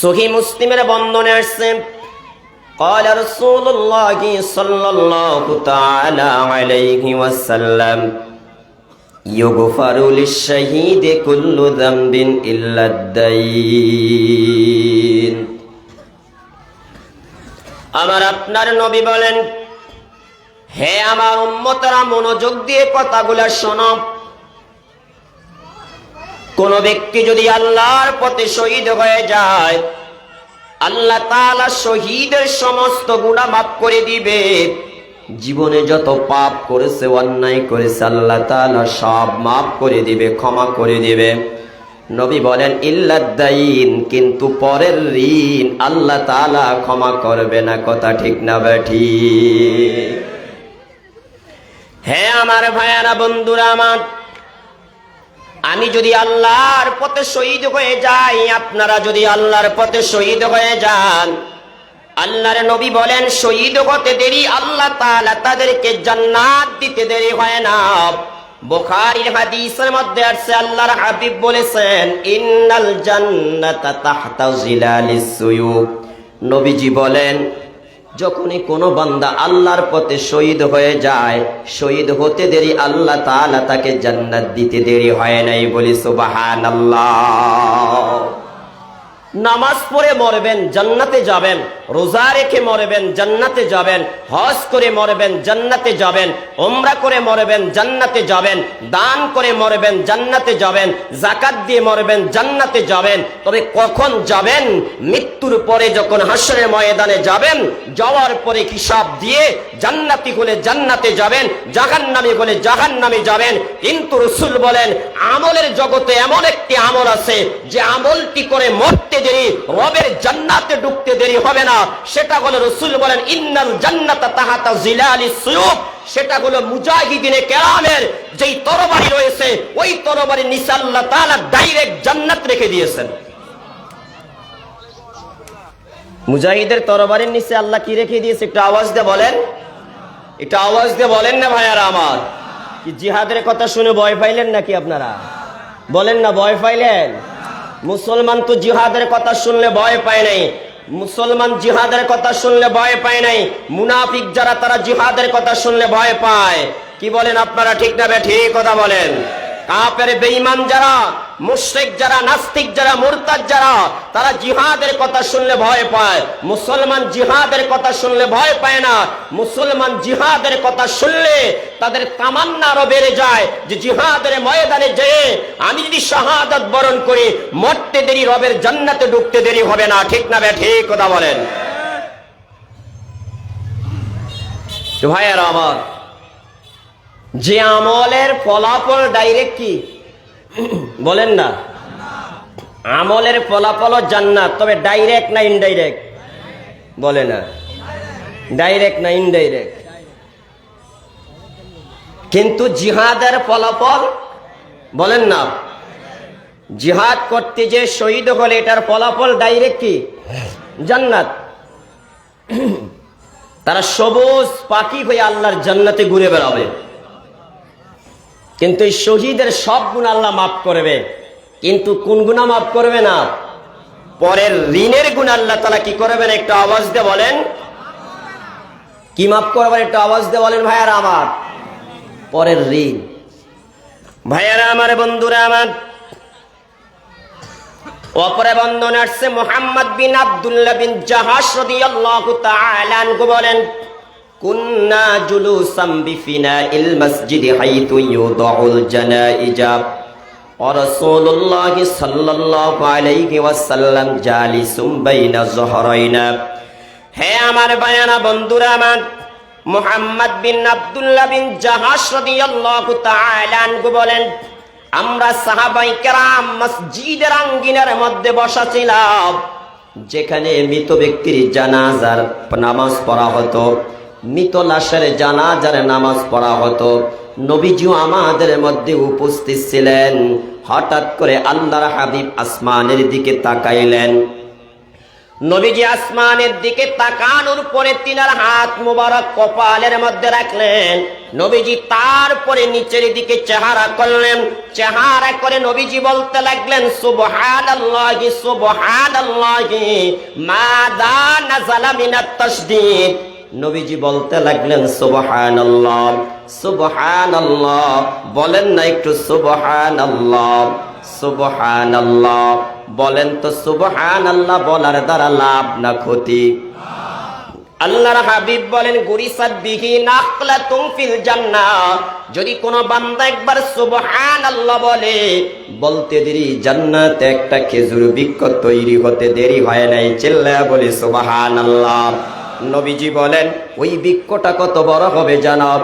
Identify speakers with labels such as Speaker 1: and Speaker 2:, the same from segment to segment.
Speaker 1: সহিহ মুসলিমের বর্ণনায় আসছে قال رسول الله صلى الله تعالى عليه وسلم يغفر للشهيد كل ذنب إلا الدين আমার আপনার নবী বলেন, হে আমার উম্মতরা, মনোযোগ দিয়ে কথাগুলো শোনো। কোন ব্যক্তি যদি আল্লাহর পথে শহীদ হয়ে যায়, আল্লাহ তাআলা শহীদের সমস্ত গুনাহ মাফ করে দিবে। জীবনে যত পাপ করেছে, অন্যায় করেছে, আল্লাহ তাআলা সব মাফ করে দিবে, ক্ষমা করে দিবে। নবী বলেন ইল্লাদ্দাইন, কিন্তু পরের ঋণ আল্লাহ তাআলা ক্ষমা করবে না। কথা ঠিক না ঠিক? হে আমার ভাইয়ারা, বন্ধুরা আমার, আমি যদি আল্লাহর পথে শহীদ হয়ে যাই, আপনারা যদি আল্লাহর পথে শহীদ হয়ে যান, আল্লাহর নবী বলেন শহীদ হতে দেরি আল্লাহ তাআলা তাদেরকে জান্নাত দিতে দেরি হয় না। বুখারীর হাদিসের মধ্যে আছে, আল্লাহর হাবিব বলেছেন ইন্নাল জান্নাতা তাহতা জিলালিস সুয়ুফ। নবীজি বলেন, যখনই কোনো বান্দা আল্লাহর পথে শহীদ হয়ে যায়, শহীদ হতে দেরি আল্লাহ তাআলা তাকে জান্নাত দিতে দেরি হয় নাই। বলি সুবহানাল্লাহ। নামাজ পড়ে মরবেন, জান্নাতে যাবেন। রোজা রেখে মরবেন, জান্নাতে যাবেন। হজ করে মরবেন, জান্নাতে যাবেন। উমরা করে মরবেন, জান্নাতে যাবেন। দান করে মরবেন, জান্নাতে যাবেন। যাকাত দিয়ে মরবেন, জান্নাতে যাবেন। তবে কখন যাবেন? মৃত্যুর পরে, যখন হাসরের ময়দানে যাবেন। যাওয়ার পরে হিসাব দিয়ে জান্নাতি হলে জান্নাতে যাবেন, জাহান্নামী হলে জাহান্নামে যাবেন। কিন্তু রাসূল বলেন, আমলের জগতে এমন একটি আমল আছে যে আমলটি করে মরতে দেরি, রবের জান্নাতে ঢুকতে দেরি হবে না। সেটা হলো, রাসূল বলেন ইন্নাল জান্নাতা তাহতা জিলালিস সুয়ুফ। সেটা হলো মুজাহিদিনে কেরামের যেই তরবারি রয়েছে, ওই তরবারির নিচে আল্লাহ তাআলা ডাইরেক্ট জান্নাত রেখে দিয়েছেন। মুজাহিদের তরবারির নিচে আল্লাহ কি রেখে দিয়েছে? একটু আওয়াজ দিয়ে বলেন, একটু আওয়াজ দিয়ে বলেন না ভাইয়ারা আমার। কি জিহাদের কথা শুনে ভয় পাইলেন নাকি আপনারা? বলেন না, ভয় পাইলেন? মুসলমান তো জিহাদের কথা শুনলে ভয় পায় নাই। মুসলমান জিহাদের কথা শুনলে ভয় পায় নাই। মুনাফিক যারা, তারা জিহাদের কথা শুনলে ভয় পায়। কি বলেন আপনারা? ঠিক না ঠিক কথা বলেন? কাফের বেঈমান যারা, মুশরিক যারা, নাস্তিক যারা, মুরতাদ যারা, তারা জিহাদের কথা শুনলে ভয় পায়। মুসলমান জিহাদের কথা শুনলে ভয় পায় না। মুসলমান জিহাদের কথা শুনলে তাদের তামান্না আরো বেড়ে যায় যে জিহাদের ময়দানে যেয়ে আমি যদি শাহাদাত বরণ করি, মরতে দেরি, রবের জান্নাতে ঢুকতে দেরি হবে না। ঠিক না ঠিক কথা বলেন? তো ভাইয়ারা আমার, যে আমলের ফলাফল ডাইরেক্ট কি বলেন না? আমলের ফলাফল জান্নাত, তবে ডাইরেক্ট না ইনডাইরেক্ট? বলে না, ডাইরেক্ট না ইনডাইরেক্ট। কিন্তু জিহাদের ফলাফল বলেন না, জিহাদ করতে যে শহীদ হলে এটার ফলাফল ডাইরেক্ট কি? জান্নাত। তারা সবুজ পাখি হয়ে আল্লাহর জান্নাতে ঘুরে বেড়াবে। কিন্তু এই শহীদের সব গুনাহ আল্লাহ মাফ করবে, কিন্তু কোন গুনাহ মাফ করবে না? পরের ঋণের গুনাহ আল্লাহ তাআলা কি করবেন? একটু আওয়াজ দিয়ে বলেন, কি মাফ করবেন? একটু আওয়াজ দিয়ে বলেন ভাইয়ারা আমার। পরের ঋণ। ভাইয়ারা আমার, বন্ধুরা আমার, অপরে বর্ণনা আসছে, মুহাম্মদ বিন আব্দুল্লাহ বিন জাহাশ রাদিয়াল্লাহু তাআলা আনহু বলেন, কুন্না জুলুসাম বিফিনাইল মসজিদি হাইতু ইউদাউল জানাইজা ওয়া রাসূলুল্লাহ সাল্লাল্লাহু আলাইহি ওয়াসাল্লাম জালিসুম বাইনা যহরাইনা। হে আমার ভাইয়ারা, বন্ধুরা আমার, মুহাম্মদ বিন আব্দুল্লাহ বিন জাহাশ রাদিয়াল্লাহু তাআলা আনহু বলেন, আমরা সাহাবায়ে কেরাম মসজিদের আঙ্গিনার মধ্যে বসা ছিলাম, যেখানে মৃত ব্যক্তির জানাজার নামাজ পড়া হতো, মৃত লাশের জানাজার নামাজ পড়া হতো। নবীজিও আমাদের মধ্যে উপস্থিত ছিলেন। হঠাৎ করে আল্লাহর হাবিব আসমানের দিকে তাকাইলেন। নবীজি আসমানের দিকে তাকানোর পরে তিনার হাত মুবারক কপালের মধ্যে রাখলেন। নবীজি তারপরে নিচের দিকে চেহারা করলেন, চেহারা করে নবীজি বলতে লাগলেন সুবহানাল্লাহি সুবহানাল্লাহি মাযা নাযালা মিনাত তাসদীদ। নবীজি বলতে লাগলেন সুবহানাল্লাহ সুবহানাল্লাহ, বলেন না একটু সুবহানাল্লাহ সুবহানাল্লাহ বলেন তো। সুবহানাল্লাহ বলার দ্বারা লাভ না ক্ষতি? আল্লাহর হাবিব বলেন গুরিসাত বিহি নাখলাতুন ফিল জান্নাহ, যদি কোনো বান্দা একবার সুবহানাল্লাহ বলতে দেরি জান্নাতে একটা খেজুর বৃক্ষ তৈরি হতে দেরি হয় নাই। চিল্লায়া বলি সুবহানাল্লাহ। নবীজি বলেন ওই বৃক্ষটা কত বড় হবে জানাব?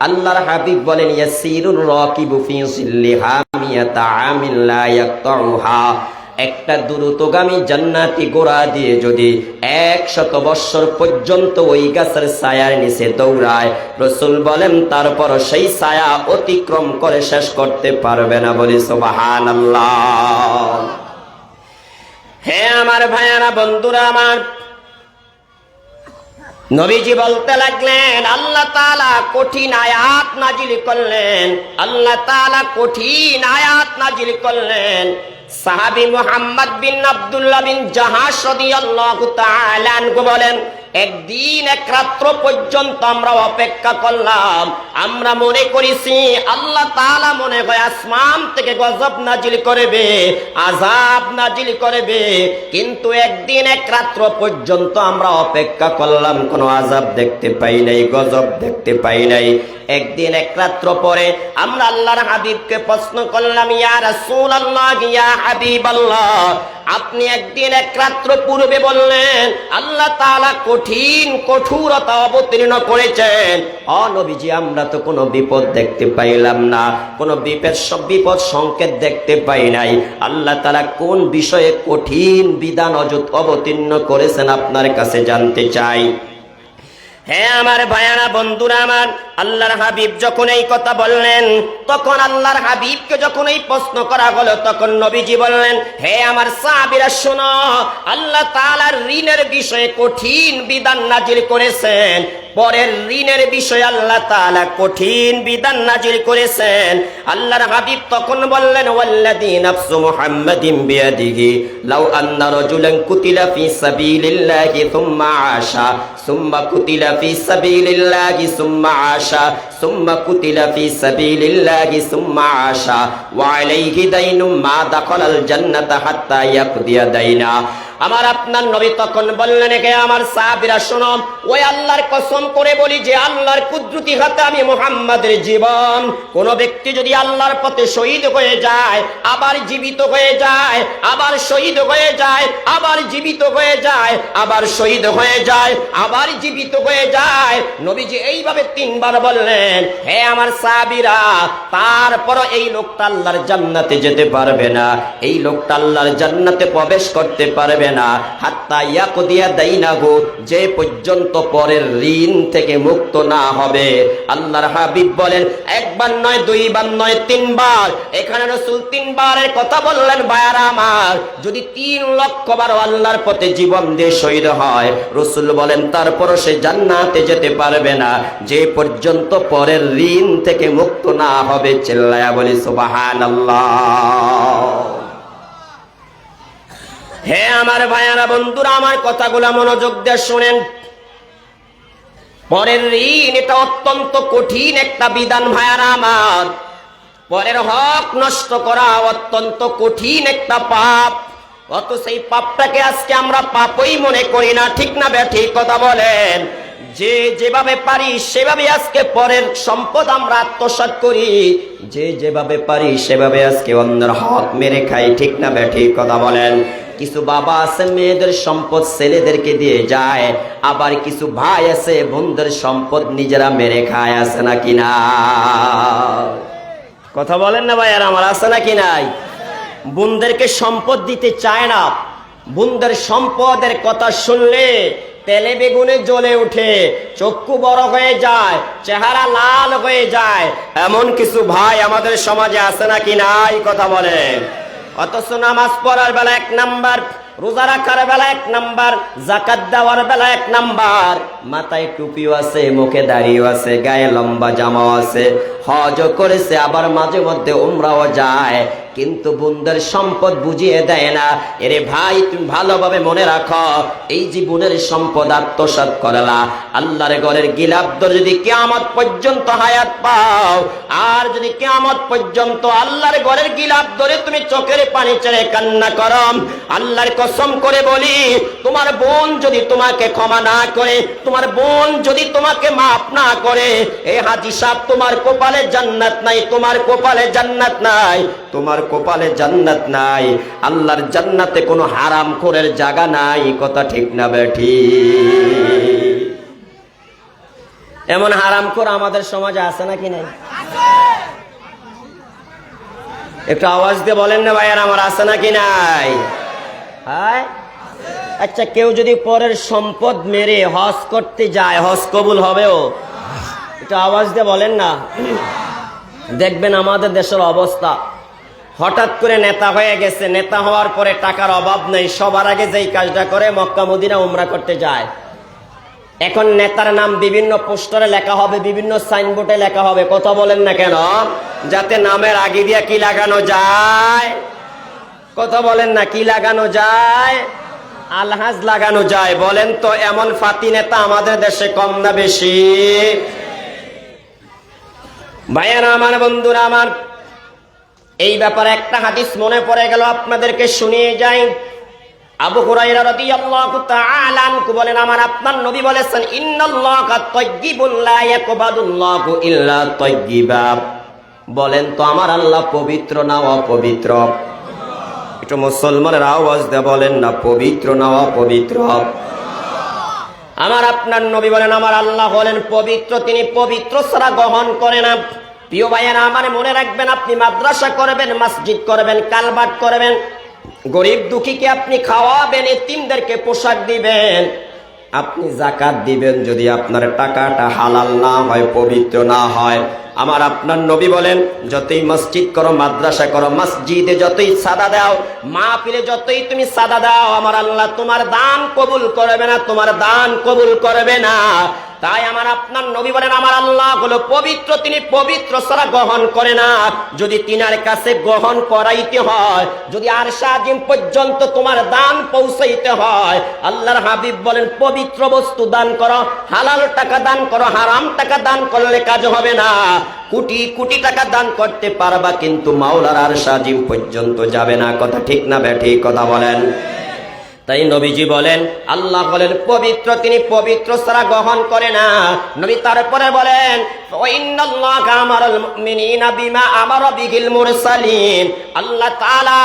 Speaker 1: আল্লাহর হাবিব বলেন ইয়াসিরুর রাকিবু ফি জিল্লিহা মিয়াতা আমিন লা ইয়াকতাউহা, একটা দ্রুতগামী জান্নাতি ঘোড়া দিয়ে যদি 100 বৎসর পর্যন্ত ওই গাছের ছায়ার নিচে দৌড়ায়, রাসূল বলেন তারপর সেই ছায়া অতিক্রম করে শেষ করতে পারবে না। বলি সুবহানাল্লাহ। হে আমার ভাইয়ারা, বন্ধুরা আমার, নবীজি বলতে লাগলেন আল্লাহ তাআলা কঠিন আয়াত নাজিল করলেন, আল্লাহ তাআলা কঠিন আয়াত নাজিল করলেন। সাহাবী মুহাম্মদ বিন আব্দুল্লাহ বিন জাহাশ রাদিয়াল্লাহু তাআলা আনহু বলেন একদিন এক রাত্র পর্যন্ত আমরা অপেক্ষা করলাম, আমরা মনে করেছি আল্লাহ তাআলা মনে হয় আসমান থেকে গজব নাজিল করবে, আযাব নাজিল করবে, কিন্তু একদিন এক রাত্র পর্যন্ত আমরা অপেক্ষা করলাম, কোনো আযাব দেখতে পাই নাই, গজব দেখতে পাই নাই। একদিন এক রাত্র পরে আমরা আল্লাহর হাবিবকে প্রশ্ন করলাম ইয়া রাসূলুল্লাহ ইয়া হাবিবাল্লাহ, আপনি একদিন এক রাত্র পূর্বে বললেন আল্লাহ তাআলা কঠিন কঠোরতা অবতীর্ণ করেছেন। নবীজি আমরা তো কোনো বিপদ দেখতে পাইলাম না, কোনো বিপদ সংকেত দেখতে পাই নাই। আল্লাহ তাআলা কোন বিষয়ে কঠিন বিধান অবতীর্ণ করেছেন আপনার কাছে জানতে চাই। হ্যাঁ আমার ভাইয়ারা, বন্ধুরা আমার, আল্লাহর হাবিব যখন এই কথা বললেন, তখন আল্লাহর হাবিবকে যখন এই প্রশ্ন করা হলো, তখন নবীজি বললেন হে আমার সাহাবীরা শোনো, আল্লাহ তাআলার ঋণের বিষয়ে কঠিন বিধান নাজিল করেছেন। পরের ঋণের বিষয়ে আল্লাহ তাআলা কঠিন বিধান নাজিল করেছেন। আল্লাহর হাবিব তখন বললেন ওয়াল্লাযী নাফসু মুহাম্মাদিন বিয়াদিহি লাউ আন্না রাজুলান কুতিলা ফি সাবিলিল্লাহি সুম্মা আশা সুম্মা কুতিলা ফি সাবিলিল্লাহি সুম্মা আশা সুম্মা কুতিলা ফি সাবিলিল্লাহি সুম্মা আশা ওয়া আলাইহি দাইনুম মা দাখালাল জান্নাতা হাত্তা ইয়াকদিয়া দাইনা। আমার আপনার নবী তখন বললেন হে আমার সাহাবীরা শোনো, ওই আল্লাহর কসম করে বলি যে আল্লাহর কুদরতি হাতে আমি মুহাম্মাদের জীবন, কোন ব্যক্তি যদি আল্লাহর পথে শহীদ হয়ে যায়, আবার জীবিত হয়ে যায়, আবার শহীদ হয়ে যায়, আবার জীবিত হয়ে যায়, আবার শহীদ হয়ে যায়, আবার জীবিত হয়ে যায়, নবীজি এইভাবে 3 বার বললেন। হে আমার সাহাবীরা, তারপর এই লোকটা আল্লাহর জান্নাতে যেতে পারবে না, এই লোকটা আল্লাহর জান্নাতে প্রবেশ করতে পারবে না হাত্তা ইয়াকদিয়া দাইনাহু, যে পর্যন্ত পরের ঋণ থেকে মুক্ত না হবে। আল্লাহর হাবিব বলেন একবার নয়, 2 বার নয়, 3 বার। এখানে রাসূল 3 বারের কথা বললেন। ভাইয়ারা আমার, যদি 3 লক্ষ বার আল্লাহর পথে জীবন দিয়ে শহীদ হয়, রাসূল বলেন তারপরও সে জান্নাতে যেতে পারবে না যে পর্যন্ত পরের ঋণ থেকে মুক্ত না হবে। চিল্লায়া বলি সুবহানাল্লাহ। হে আমার ভাইয়ারা, বন্ধুরা আমার, কথাগুলো মনোযোগ দিয়ে শুনেন। পরের ঋণ এটা অত্যন্ত কঠিন একটা বিধান ভাইয়ারা আমার। পরের হক নষ্ট করা অত্যন্ত কঠিন একটা পাপ, অত সেই পাপটাকে আজকে আমরা পাপই মনে করি না, ঠিক না ঠিক কথা বলেন? যে যেভাবে পারি সেভাবে আজকে পরের সম্পদ আমরা আত্মসাৎ করি, যে যেভাবে পারি সেভাবে আজকে অন্যের হক মেরে খাই, ঠিক না ঠিক কথা বলেন? কিছু বাবা আছে মেয়েদের সম্পদ ছেলেদেরকে দিয়ে যায়, আবার কিছু ভাই আছে বোনদের সম্পদ নিজেরা মেরে খায়, আছে নাকি না? কথা বলেন না ভাই, আর আমার আছে নাকি নাই? বোনদেরকে সম্পদ দিতে চায় না, বোনদের সম্পদের কথা শুনলে তেলে বেগুনে জ্বলে উঠে, চক্ষু বড় হয়ে যায়, চেহারা লাল হয়ে যায়, এমন কিছু ভাই আমাদের সমাজে আছে নাকি নাই? কথা বলেন। অথচ নামাজ পড়ার বেলা 1 নাম্বার, রোজা রাখার বেলা 1 নাম্বার, যাকাত দেওয়ার বেলা 1 নাম্বার, মাথায় টুপিও আছে, মুখে দাড়িও আছে, গায়ে লম্বা জামাও আছে, হজও করেছে, আবার মাঝে মধ্যে উমরাও যায়, কিন্তু বোনদের সম্পদ বুঝিয়ে দেয় না। এরে ভাই, তুমি ভালোভাবে মনে রাখো, এই জীবনের সম্পদ আত্মসাৎ করলা, আল্লাহর ঘরের গিলাফ ধরে যদি কিয়ামত পর্যন্ত হায়াত পাও, আর যদি কিয়ামত পর্যন্ত আল্লাহর ঘরের গিলাফ ধরে তুমি চোখের পানি ছেড়ে কান্না করো, আল্লাহর কসম করে বলি, তোমার বোন যদি তোমাকে ক্ষমা না করে, তোমার বোন যদি তোমাকে মাফ না করে, এই হাজী সাহেব, তোমার কপালে জান্নাত নাই, তোমার কপালে জান্নাত নাই, তোমার কপালে জান্নাত নাই। আল্লাহর জান্নাতে কোনো হারামখোরের জায়গা নাই। কথা ঠিক না বেঠি? এমন হারামখোর আমাদের সমাজে আছে নাকি নাই? একটু আওয়াজ দিয়ে বলেন না ভাইয়ার, আমার আছে নাকি নাই? হ্যাঁ, আচ্ছা, কেউ যদি পরের সম্পদ মেরে হজ করতে যায়, হজ কবুল হবেও? একটু আওয়াজ দিয়ে বলেন না। দেখবেন আমাদের দেশের অবস্থা, হঠাৎ করে নেতা হয়ে গেছে, নেতা হওয়ার পরে টাকার অভাব নেই, সবার আগে যেই কাজটা করে মক্কা মদিনা উমরা করতে যায়। এখন নেতার নাম বিভিন্ন পোস্টারে লেখা হবে, বিভিন্ন সাইনবোর্ডে লেখা হবে, কথা বলেন না কেন? যাতে নামের আগে দিয়ে কি লাগানো যায়? কথা বলেন না, কি লাগানো যায়? আলহাজ লাগানো যায়। বলেন তো, এমন ফাতি নেতা আমাদের দেশে কম না বেশি? ভাইয়ারা আমার, বন্ধুরা আমার, এই ব্যাপারে একটা হাদিস মনে পড়ে গেল, আপনাদেরকে শুনিয়ে যাই। আবু হুরায়রা রাদিয়াল্লাহু তাআলা আনহু বলেন, আমার আপনার নবী বলেছেন, ইন্নাল্লাহা তাইয়্যিবুন লা ইয়াকবাদুল্লাহু ইল্লা তাইয়্যিবা। বলেন তো, আমার আল্লাহ পবিত্র না অপবিত্র? একটু মুসলমানের আওয়াজ দিয়ে বলেন না, পবিত্র না অপবিত্র? আমার আপনার নবী বলেন, আমার আল্লাহ হলেন পবিত্র, তিনি পবিত্র ছাড়া গ্রহণ করে না। প্রিয় ভাইয়েরা আমার, মনে রাখবেন, আপনি মাদ্রাসা করবেন, মসজিদ করবেন, কালবাট করবেন, গরিব দুঃখীকে আপনি খাওয়াবেন, এতিমদেরকে পোশাক দিবেন, আপনি যাকাত দিবেন, যদি আপনার টাকাটা হালাল না হয়, পবিত্র না হয়, আমার আপনার নবী বলেন, যতই মসজিদ করো, মাদ্রাসা করো, মসজিদে যতই সাদা দাও, মাহফিলে যতই তুমি সাদা দাও, আমার আল্লাহ তোমার দান কবুল করবে না, তোমার দান কবুল করবে না। তাই আমার আপনার নবী বলেন, আমার আল্লাহ হলো পবিত্র, তিনি পবিত্র ছাড়া গ্রহণ করে না। যদি তিনার কাছে গ্রহণ করাইতে হয়, যদি আরশে আজিম পর্যন্ত তোমার দান পৌঁছাইতে হয়, আল্লাহর হাবিব বলেন, পবিত্র বস্তু দান করো, হালাল টাকা দান করো, হারাম টাকা দান করলে কাজ হবে না। কোটি কোটি টাকা দান করতে পারবা, কিন্তু মাওলার আরশে আজিম পর্যন্ত যাবে না। কথা ঠিক না বেঠিক? কথা বলেন। তাই নবীজি বলেন, আল্লাহ বলেন পবিত্র, তিনি পবিত্র ছাড়া গ্রহণ করে না। নবী তারপরে বলেন, ইন্নাল্লাহা আমারাল মুমিনিনা বিমা আমারা বিহিল মুরসালিন। আল্লাহ তাআলা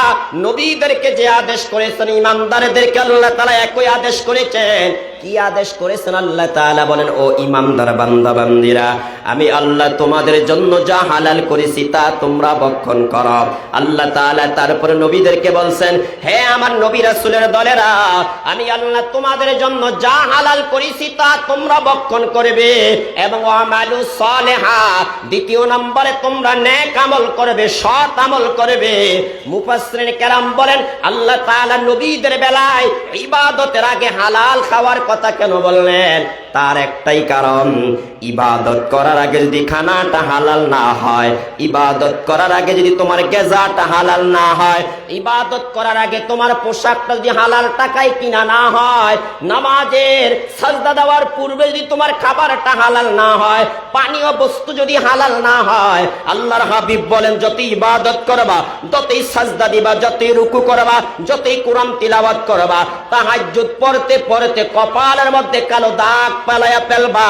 Speaker 1: নবীদেরকে যে আদেশ করেছেন, ইমানদারদেরকে আল্লাহ তাআলা একই আদেশ করেছেন। কি আদেশ করেছেন? আল্লাহ তাআলা বলেন, ও ইমানদার বান্দা বান্দিরা, আমি আল্লাহ তোমাদের জন্য যা হালাল করেছি তা তোমরা ভক্ষণ করো। আল্লাহ তাআলা তারপরে নবীদেরকে বলছেন, হে আমার নবী রাসূলের দলেরা, আমি আল্লাহ তোমাদের জন্য যা হালাল করেছি তা তোমরা ভক্ষণ করবে, এবং আমালু সালেহা, দ্বিতীয় নম্বরে তোমরা নেক আমল করবে, সৎ আমল করবে। মুফাসসিরিন কেরাম বলেন, আল্লাহ তাআলা নবীদের বেলায় ইবাদতের আগে হালাল খাওয়ার কথা কেন বললেন? তার একটাই কারণ, ইবাদত করার আগে যদি খানাটা হালাল না হয়, ইবাদত করার আগে যদি তোমার গেজাটা হালাল না হয়, ইবাদত করার আগে তোমার পোশাকটা যদি হালাল টাকায় কিনা না হয়, নামাজের সাজদা দেওয়ার পূর্বে যদি তোমার খাবারটা হালাল না হয়, পানীয় বস্তু যদি হালাল না হয়, আল্লাহর হাবিব বলেন, যতই ইবাদত করবা, যতই সাজদা দিবা, যতই রুকু করবা, যতই কোরআন তিলাওয়াত করবা, তাহাজ্জুদ পড়তে পড়তে কপালের মধ্যে কালো দাগ পালায়া ফেলবা।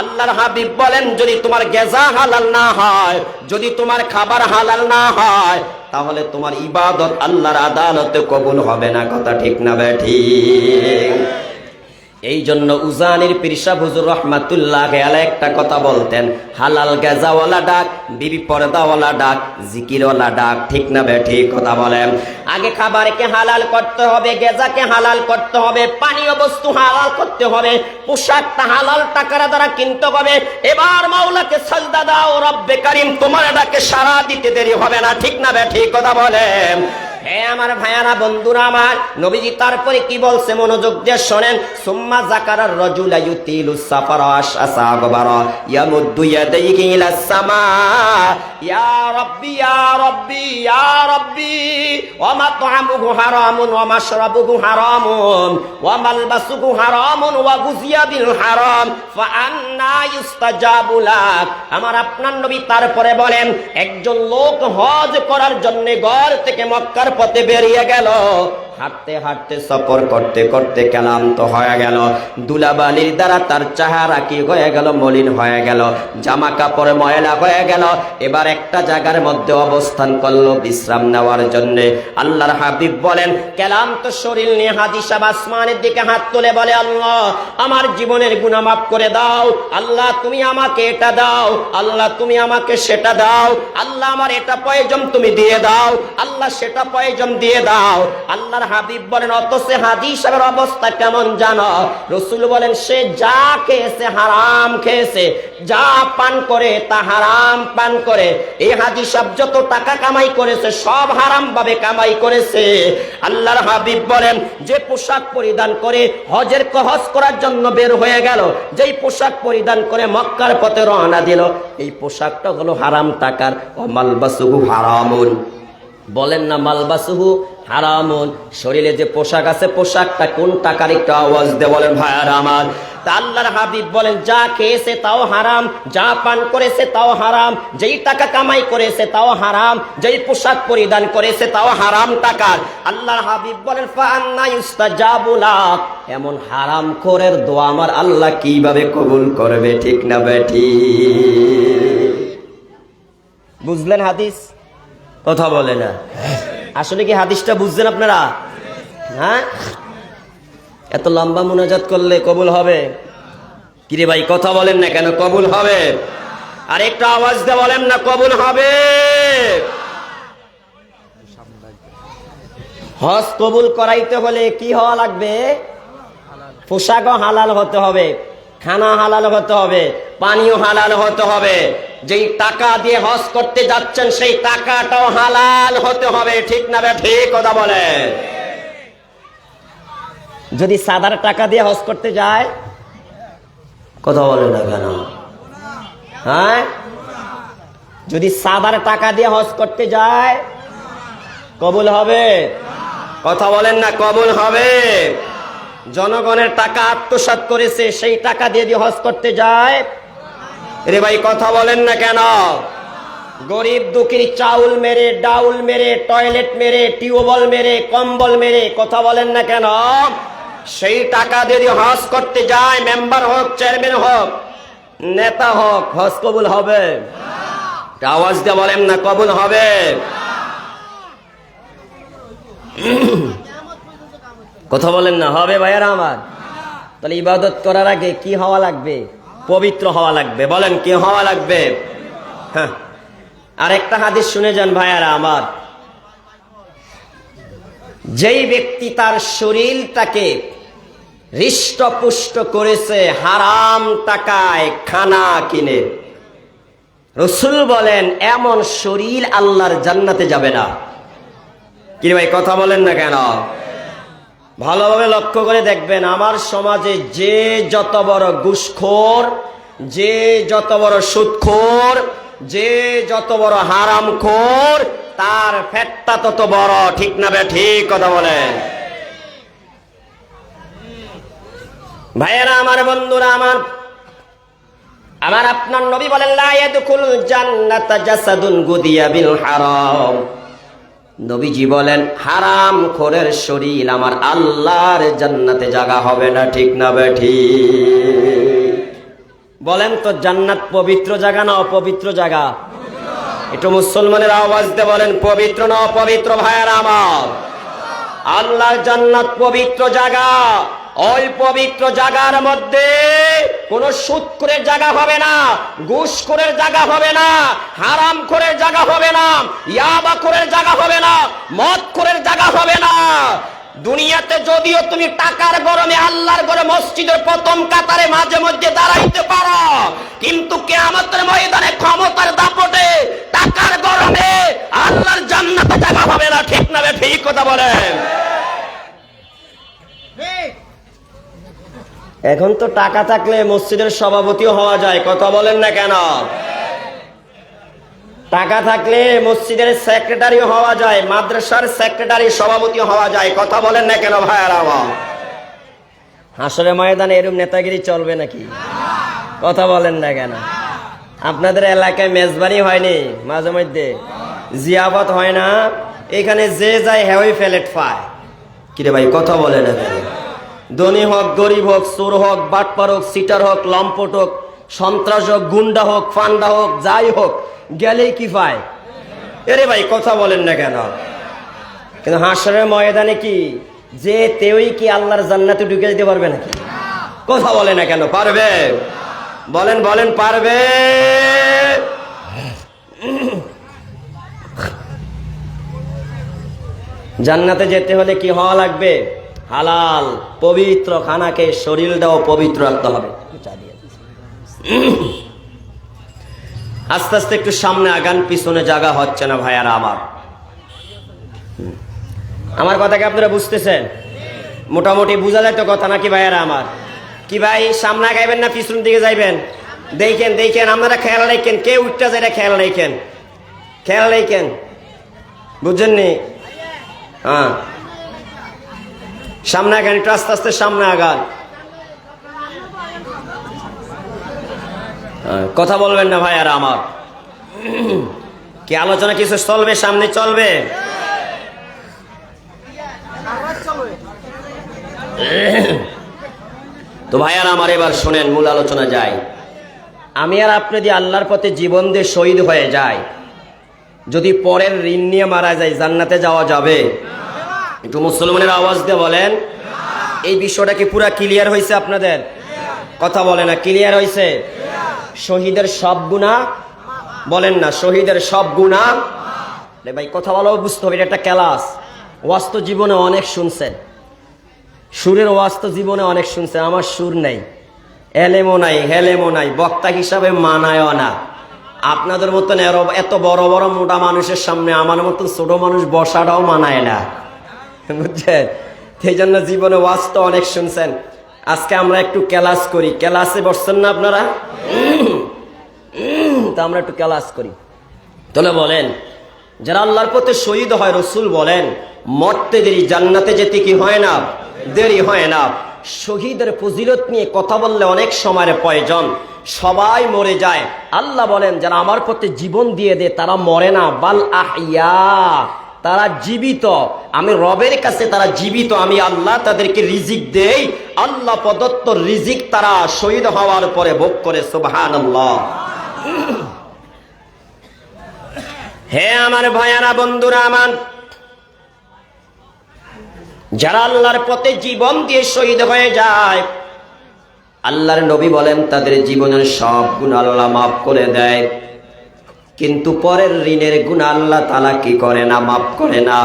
Speaker 1: আল্লাহর হাবিব বলেন, যদি তোমার গেজা হালাল না হয়, যদি তোমার খাবার হালাল না হয়, তাহলে তোমার ইবাদত আল্লাহর আদালতে কবুল হবে না। কথা ঠিক না বেঠিক? এই জন্য উজানির পীর সাহেব হুজুর রহমাতুল্লাহ আলাইহি একটা কথা বলতেন, হালাল গেজাওয়ালা ডাক, বিবি পর্দাওয়ালা ডাক, জিকিরওয়ালা ডাক। ঠিক না বেঠিক? কথা বলেন। আগে খাবারকে হালাল করতে হবে, গেজাকে হালাল করতে হবে, পানীয় বস্তু হালাল করতে হবে, পোশাকটা হালাল টাকার দ্বারা কিনতে হবে। এবার মাওলাকে সাজদা দাও, রব্বে কারীম তোমার ডাকে সাড়া দিতে দেরি হবে না। ঠিক না বেঠিক? কথা বলেন। হে আমার ভাইয়ারা, বন্ধুরা আমার, নবীজি তারপরে কি বলছে মনোযোগ দিয়ে শোনেন। সুম্মা যাকারার রাজুলা ইউতিলুস সাফারা আশআসা গবারা ইয়ামুদ্দু ইয়াদাইহি ইলাস সামা ইয়া রাব্বি ইয়া রাব্বি ইয়া রাব্বি ওয়া মাতআমুহু হারামুন ওয়া মাশরাবুহু হারামুন ওয়া মালবাসুহু হারামুন ওয়া গুযিয়া বিল হারাম ফাআন্না ইউস্তাজাবু লাক। আমার আপনার নবী তারপরে বলেন, একজন লোক হজ করার জন্য ঘর থেকে মক্কার পথে বেরিয়ে গেল, হাঁটতে হাঁটতে সফর করতে করতে ক্লান্ত হয়ে গেল, দুলাবালির দ্বারা তার চেহারা কি হয়ে গেল, মলিন হয়ে গেল, জামা কাপড় ময়লা হয়ে গেল। এবার একটা জায়গার মধ্যে অবস্থান করলো বিশ্রাম নেওয়ার জন্য। আল্লাহর হাবিব বলেন, ক্লান্ত শরীর নিয়ে হাজী সাহেব আসমানের দিকে হাত তুলে বলে, আল্লাহ আমার জীবনের গুনাহ মাফ করে দাও, আল্লাহ তুমি আমাকে এটা দাও, আল্লাহ তুমি আমাকে সেটা দাও, আল্লাহ আমার এটা প্রয়োজন তুমি দিয়ে দাও, আল্লাহ সেটা প্রয়োজন দিয়ে দাও। আল্লাহর হাবিব বলেন, অথচ হাজী সাহেবের অবস্থা কেমন জানো? রাসূল বলেন, সে যা খেয়েছে হারাম খেয়েছে, যা পান করে তা হারাম পান করে। এই হাজী সাহেব যত টাকা কামাই করেছে সব হারাম ভাবে কামাই করেছে। আল্লাহর হাবিব বলেন, যে পোশাক পরিধান করে হজ করার জন্য বের হয়ে গেল, যেই পোশাক পরিধান করে মক্কার পথে রওনা দিল, এই পোশাকটা হলো হারাম টাকার। ও মালবাসুহু হারামুন, বলেন না মালবাসুহু হারামুন, শরীরে যে পোশাক আছে পোশাকটা কোন টাকার, একটু আওয়াজ দিয়ে বলেন ভাইয়ারা আমার। তা আল্লাহর হাবিব বলেন, যা খেয়েছে তাও হারাম, যা পান করেছে তাও হারাম, যেই টাকা কামাই করেছে তাও হারাম, যেই পোশাক পরিধান করেছে তাও হারাম টাকার। আল্লাহর হাবিব বলেন, ফাআন্না ইউস্তাজাবু লাক, এমন হারামখোরের দোয়া আমার আল্লাহ কিভাবে কবুল করবে? ঠিক না বেঠি? বুঝলেন হাদিস? কথা বলে না। আসলে কি হাদিসটা বুঝছেন আপনারা? হ্যাঁ, এত লম্বা মুনাজাত করলে কবুল হবে? কিরে ভাই কথা বলেন না কেন? কবুল হবে? আর একটু আওয়াজ দিয়ে বলেন না কবুল হবে? হজ কবুল করাইতে হলে কি হওয়া লাগবে? পোশাকও হালাল হতে হবে, খানা হালাল হতে হবে, পানিও হালাল হতে হবে, যেই টাকা দিয়ে হজ করতে যাচ্ছেন সেই টাকাটাও হালাল হতে হবে। ঠিক না বে ঠিক? কথা বলে। যদি সাদার টাকা দিয়ে হজ করতে যায়, কথা বলে না কেন? হ্যাঁ, যদি সাদার টাকা দিয়ে হজ করতে যায় কবুল হবে? কথা বলেন না, কবুল হবে? জনগণের টাকা আত্মসাৎ করেছে, সেই টাকা দিয়ে হজ করতে যায়, রে ভাই কথা বলেন না কেন? গরিব দুঃখীর চাউল মেরে, ডাউল মেরে, টয়লেট মেরে, টিউবওয়েল মেরে, কম্বল মেরে, কথা বলেন না কেন? সেই টাকা দিয়ে হজ করতে যায়, মেম্বার হোক, চেয়ারম্যান হোক, নেতা হোক, হজ কবুল হবে? আওয়াজ দিয়ে বলেন না কবুল হবে? কথা বলেন না হবে ভাইয়ারা আমার? তাহলে ইবাদত করার আগে কি হওয়া লাগবে? পবিত্র হওয়া লাগবে। বলেন কি হওয়া লাগবে? হ্যাঁ, আর একটা হাদিস শুনে যান ভাইয়ারা আমার। যেই ব্যক্তি তার শরীরটাকে হৃষ্টপুষ্ট করেছে হারাম টাকায় খানা কিনে, রাসূল বলেন এমন শরীর আল্লাহর জান্নাতে যাবে না। কি ভাই কথা বলেন না কেন? ভালোভাবে লক্ষ্য করে দেখবেন, আমার সমাজে যে যত বড় ঘুষখোর, যে যত বড় সুদখোর, যে যত বড় হারামখোর, তার পেটটা তত বড়। ঠিক না বে ঠিক? কথা বলেন ভাইয়েরা আমার, বন্ধুরা আমার, আমার আপনার নবী বলেন, লা ইয়াদখুলুল জান্নাতা জাসাদুন গুদিয়া বিল হারাম। নবীজি বলেন, হারাম খোরের শরীর আমার আল্লাহর জান্নাতে জায়গা হবে না। ঠিক না বেঠি? বলেন তো, জান্নাত পবিত্র জায়গা না অপবিত্র জায়গা? একটু মুসলমানের আওয়াজ দিয়ে বলেন, পবিত্র না অপবিত্র? ভাইয়ারা আমার, আল্লাহর জান্নাত পবিত্র জায়গা। ওই পবিত্র জায়গার মধ্যে কোন সুদখোরের জায়গা হবে না, ঘুষখোরের জায়গা হবে না, হারামখোরের জায়গা হবে না, ইয়াবাখোরের জায়গা হবে না, মদখোরের জায়গা হবে না, দুনিয়াতে যদিও তুমি টাকার গরমে আল্লাহর ঘরে মসজিদের প্রথম কাতারে মাঝে মধ্যে দাঁড়াইতে পারো, কিন্তু কিয়ামতের ময়দানে ক্ষমতার দাপটে টাকার গরমে আল্লাহর জান্নাতে জায়গা হবে না। ঠিক না? ঠিক কথা বলেন। এখন তো টাকা থাকলে মসজিদের সভাপতিও হওয়া যায়, কথা বলেন না কেন? টাকা থাকলে মসজিদের সেক্রেটারি হওয়া যায়, মাদ্রাসার সেক্রেটারি সভাপতি হওয়া যায়, কথা বলেন না কেন ভাইয়ারা আমার? হাসরের ময়দানে এরকম নেতাগিরি চলবে নাকি? কথা বলেন না কেন? আপনাদের এলাকায় মেজবানি হয়নি? মাঝে মধ্যে জিয়াফত হয় না? এখানে যে যায় হেওই ফ্ল্যাট পায়। কিরে ভাই কথা বলে না কেন? ধনী হোক, গরিব হোক, চোর হোক, বাটপার হোক, সিটার হোক, লম্পট হোক, সন্ত্রাস হোক, গুন্ডা হোক, ফান্ডা হোক, যাই হোক, গেলেই কি পায়? এরে ভাই কথা বলেন না কেন? কিন্তু হাসরের ময়দানে কি যে তেই কি আল্লাহর জান্নাতে ঢুকে যেতে পারবে নাকি? কথা বলে না কেন? পারবে? বলেন বলেন, পারবে? জান্নাতে যেতে হলে কি হওয়া লাগবে? হালাল পবিত্র খানাকে শরীরটাও পবিত্র রাখতে হবে। আস্তে আস্তে একটু সামনে আগান, পিছনে জায়গা হচ্ছে না ভাইয়ারা আমার। আমার কথা কি আপনারা বুঝতেছেন? মোটামুটি বুঝা যায় তো কথা নাকি ভাইয়ারা আমার? কি ভাই সামনে আগাইবেন না পিছন দিকে যাইবেন? দেখেন দেখেন, আপনারা খেয়াল রাখেন, কে উঠতে যায় খেয়াল রাখেন, খেয়াল রাখেন, বুঝছেন নি? হ্যাঁ, সামনে আগান, একটু আস্তে আস্তে সামনে আগান। কথা বলবেন না ভাইয়ারা আমার? কি আলোচনা কিছু চলবে? সামনে চলবে? তো ভাইয়ারা আমার এবার শোনেন, মূল আলোচনা যাই। আমি আর আপনি যদি আল্লাহর পথে জীবন দিয়ে শহীদ হয়ে যায়, যদি পরের ঋণ নিয়ে মারা যায়, জান্নাতে যাওয়া যাবে? একটু মুসলমানের আওয়াজ দিয়ে বলেন। এই বিষয়টা কি পুরা ক্লিয়ার হয়েছে আপনাদের? কথা বলে না, ক্লিয়ার হয়েছে? শহীদের সব গুনাহ, বলেন না, শহীদের সব গুনাহ। ভাই কথা বলো, বুঝতে হবে, এটা একটা ক্লাস। ওয়াস্ত জীবনে অনেক শুনছেন, সুরের ওয়াস্ত জীবনে অনেক শুনছেন। আমার সুর নেই, এলেমও নাই, হেলেমও নাই, বক্তা হিসাবে মানায়ও না। আপনাদের মতন এত বড় বড় মোটা মানুষের সামনে আমার মতন ছোট মানুষ বসাটাও মানায় না, বুঝছেন? সেই জন্য জীবনে ওয়াস্ত অনেক শুনছেন। আজকে আমরা একটু ক্লাস করি। ক্লাসে বসছেন না আপনারা? তা আমরা একটু ক্লাস করি। তাহলে বলেন, যারা আল্লাহর পথে শহীদ হয়, রসুল বলেন মরতে দেরি, জান্নাতে যেতে কি হয় না? দেরি হয় না। শহীদের ফজিলত নিয়ে কথা বললে অনেক সময়ের প্রয়োজন। সবাই মরে যায়, আল্লাহ বলেন যারা আমার পথে জীবন দিয়ে দেয় তারা মরে না, বাল আহইয়া, তারা জীবিত। আমি রবের কাছে তারা জীবিত, আমি আল্লাহ তাদেরকে রিজিক দেই। আল্লাহ প্রদত্ত রিজিক তারা শহীদ হওয়ার পরে ভোগ করে। সুবহানাল্লাহ। হে আমার ভাইয়ারা, বন্ধুরা আমার, যারা আল্লাহর পথে জীবন দিয়ে শহীদ হয়ে যায়, আল্লাহর নবী বলেন তাদের জীবনের সব গুনাহ আল্লাহ মাফ করে দেয়, কিন্তু পরের ঋণের গুনাহ আল্লাহ তাআলা কি করে না? মাফ করে না।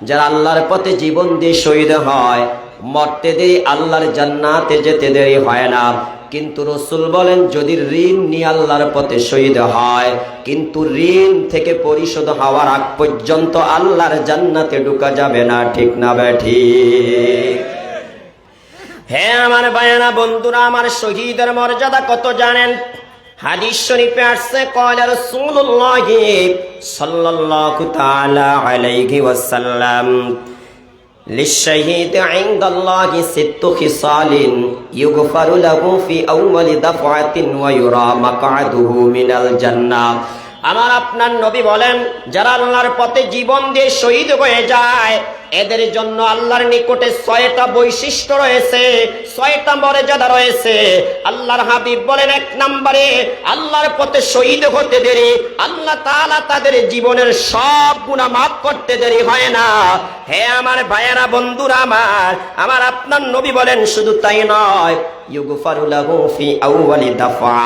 Speaker 1: যারা আল্লাহর পথে জীবন দিয়ে শহীদ হয়, মরতে দেরি, আল্লাহর জান্নাতে যেতে দেরি হয় না। কিন্তু রসুল বলেন যদি ঋণ নিয়ে আল্লাহর পথে শহীদ হয়, কিন্তু ঋণ থেকে পরিশোধ হওয়ার আগ পর্যন্ত আল্লাহর জান্নাতে ঢোকা যাবে না। ঠিক না ঠিক? হে আমার ভাইয়েরা, বন্ধুরা আমার, শহীদের মর্যাদা কত জানেন? হাদিস শরীফে আসছে, কয়লা রাসূলুল্লাহ সাল্লাল্লাহু তাআলা আলাইহি ওয়াসাল্লাম, লিশহীদ ইনদাল্লাহি সিত্তু খিসালিন ইউগফারু লাহু ফি আউয়ালি দাফআতিন ওয়া ইউরা মাকআদুহু মিনাল জান্নাহ। আমার আপনার নবী বলেন যারা আল্লাহর পথে জীবন দিয়ে শহীদ হয়ে যায়, এদের জন্য আল্লাহর নিকটে ৬টা বৈশিষ্ট্য রয়েছে, ৬টা মর্যাদা রয়েছে। আল্লাহর হাবিব বলেন, ১ নম্বরে আল্লাহর পথে শহীদ হতে দেরি, আল্লাহ তাআলা তাদের জীবনের সব গুনাহ মাফ করতে দেরি হয় না। হে আমার ভাইয়েরা, বন্ধুরা আমার, আমার আপনার নবী বলেন শুধু তাই নয়, ইউগফারু লাহু ফি আউয়ালি দাফা,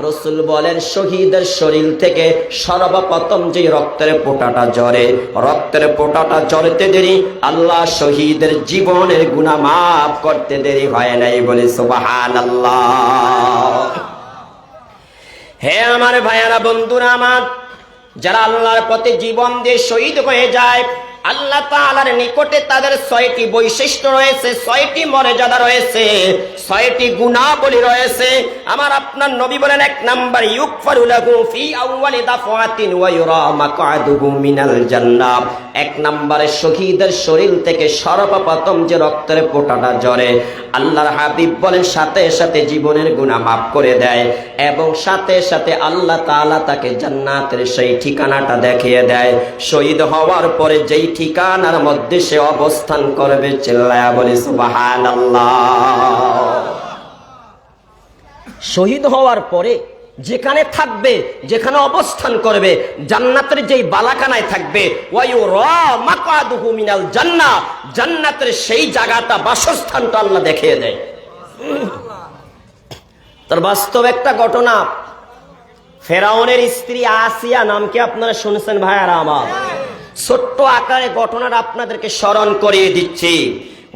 Speaker 1: রাসূল বলেন শহীদের শরীর থেকে সর্বপ্রথম যে রক্তের ফোঁটাটা ঝরে, রক্তের ফোঁটাটা ঝরতে দেরি আল্লাহ শহীদের জীবনের গুনাহ মাফ করতে দেরি হয় নাই, বলে সুবহানাল্লাহ। হে আমার ভাইয়ারা, বন্ধুরা আমার, যারা আল্লাহর পথে জীবন দিয়ে শহীদ হয়ে যায়, আল্লাহ তাআলার নিকটে তাদের 6টি বৈশিষ্ট্য রয়েছে, 6টি মর্যাদা রয়েছে, 6টি গুণাবলী রয়েছে। আমার আপনার নবী বলেন, 1 নাম্বার, ইউগফারু লাহু ফি আউয়ালি দাফাতিন ওয়া ইউরা মাকআদুহু মিনাল জান্নাহ। 1 নম্বরে শহীদের শরীর থেকে সর্বপ্রথম যে রক্তের ফোঁটাটা ঝরে, আল্লাহর হাবিব বলেন সাথে সাথে জীবনের গুনাহ মাফ করে দেয়, এবং সাথে সাথে আল্লাহ তাআলা তাকে জান্নাতের সেই ঠিকানাটা দেখিয়ে দেয়। শহীদ হওয়ার পরে যেই ঠিকানার মধ্যে সে অবস্থান করবে, চিল্লায়া বলি সুবহানাল্লাহ। শহীদ হওয়ার পরে যেখানে থাকবে, যেখানে অবস্থান করবে, জান্নাতের যেই বালাখানায় থাকবে, ওয়ায়ুরা মাকআদুহু মিনাল জান্নাহ, জান্নাতের সেই জায়গাটা, বাসস্থানটা আল্লাহ দেখিয়ে দেয়। তার বাস্তব একটা ঘটনা, ফেরাউনের স্ত্রী আসিয়া, নাম কি আপনারা শুনেছেন ভাইয়ারা আমার? ছোট্ট আকারে ঘটনাটা আপনাদেরকে স্মরণ করিয়ে দিচ্ছি।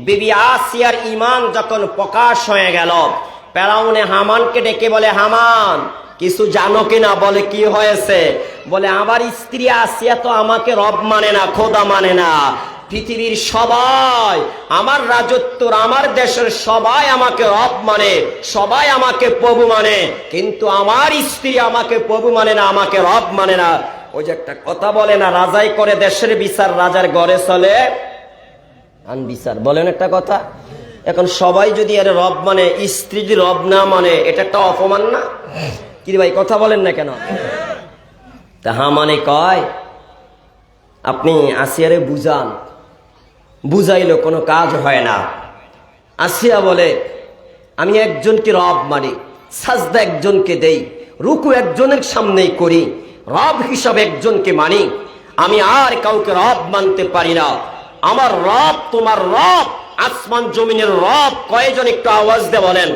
Speaker 1: বিবি আসিয়ার ঈমান যখন প্রকাশ হয়ে গেল, ফেরাউনে হামানকে ডেকে বলে, হামান কিছু জানো কিনা? বলে কি হয়েছে? বলে আমার স্ত্রী আসিয়া তো আমাকে রব মানে না, খোদা মানে না। পৃথিবীর সবাই, আমার রাজত্বর, আমার দেশের সবাই আমাকে রব মানে, সবাই আমাকে প্রভু মানে, কিন্তু আমার স্ত্রী আমাকে প্রভু মানে না, আমাকে রব মানে না। ওই যে একটা কথা বলে না, রাজাই করে দেশের বিচার, রাজার ঘরে চলে আন বিচার, বলেন একটা কথা। এখন সবাই যদি এর রব মানে, স্ত্রী যদি রব না মানে, এটা একটা অপমান না? কি ভাই কথা বলেন না কেন? তা হামানে কয়, আপনি আসিয়ারে বুঝান। বুঝাইলো, কোনো কাজ হয় না। আসিয়া বলে, আমি একজনকে রব মানি, সাজদা একজনকে দেই, রুকু একজনের সামনেই করি, রব হিসাবে একজনকে মানি, আমি আর কাউকে রব মানতে পারি না। আমার রব তোমার রব, আসমান জমিনের রব কয়জন? একটু আওয়াজ দিয়ে বলেন,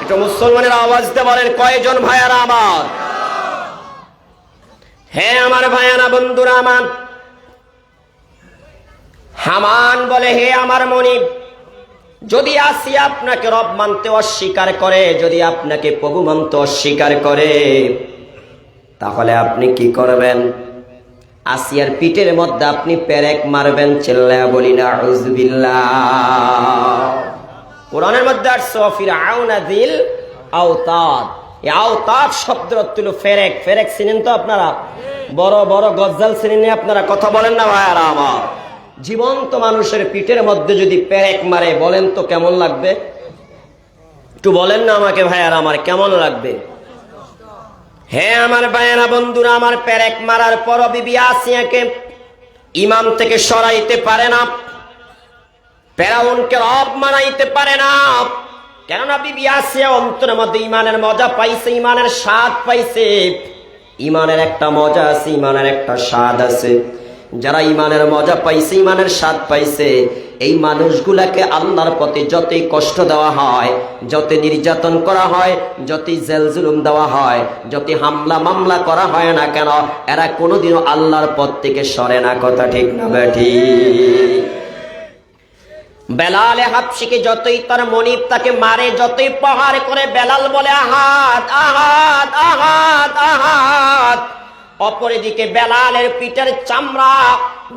Speaker 1: একটু মুসলমানের আওয়াজ দিয়ে বলেন, কয়জন ভাইয়ারা আমার? হ্যাঁ আমার ভাইয়ারা, বন্ধুরা আমার, হামান বলে, হে আমার মনিব, যদি আসিয়া আপনাকে রব মানতে অস্বীকার করে, যদি আপনাকে প্রভু মানতে অস্বীকার করে, তাহলে আপনি কি করবেন? আসিয়ার পিঠের মধ্যে আপনি পেরেক মারবেন। চিল্লায়া বলি না আউযুবিল্লাহ। কোরআনের মধ্যে আসছে ফিরআউনা যিল আওতাদ। এই আওতাদ শব্দের অর্থ হলো পেরেক। পেরেক চিনেন তো আপনারা? বড় বড় গজ্জাল চিনেন আপনারা? কথা বলেন না ভাইয়ারা আমার? জীবন্ত মানুষের পিঠের মধ্যে যদি পেরেক মারে, বলেন তো কেমন লাগবে? একটু বলেন না আমাকে ভাইয়ারা আমার, কেমন লাগবে? হ্যাঁ আমার ভাইয়েরা, বন্ধুরা আমার, পেরেক মারার পর বিবি আসিয়াকে ইমাম থেকে সরাইতে পারে না, ফেরাউনকে রব মানাইতে পারে না। কেননা বিবি আসিয়া অন্তরের মধ্যে ইমানের মজা পাইছে, ইমানের স্বাদ পাইছে। ইমানের একটা মজা আছে, ইমানের একটা স্বাদ আছে। যারা ইমানের মজা পাইছে, ইমানের স্বাদ পাইছে, এই মানুষগুলাকে আল্লাহর পথে যতই কষ্ট দেওয়া হয়, যতই নির্যাতন করা হয়, যতই জেল জুলুম দেওয়া হয়, যতই হামলা মামলা করা হয় না কেন, এরা কোনোদিনও আল্লাহর পথ থেকে সরে না। কথা ঠিক না বেঠিক? বেলালে হাবশিকে যতই তার মনিব তাকে মারে, যতই প্রহার করে, বেলাল বলে আহাত আহাত আহাত আহাত। অপরদিকে বেলালের পিঠের চামড়া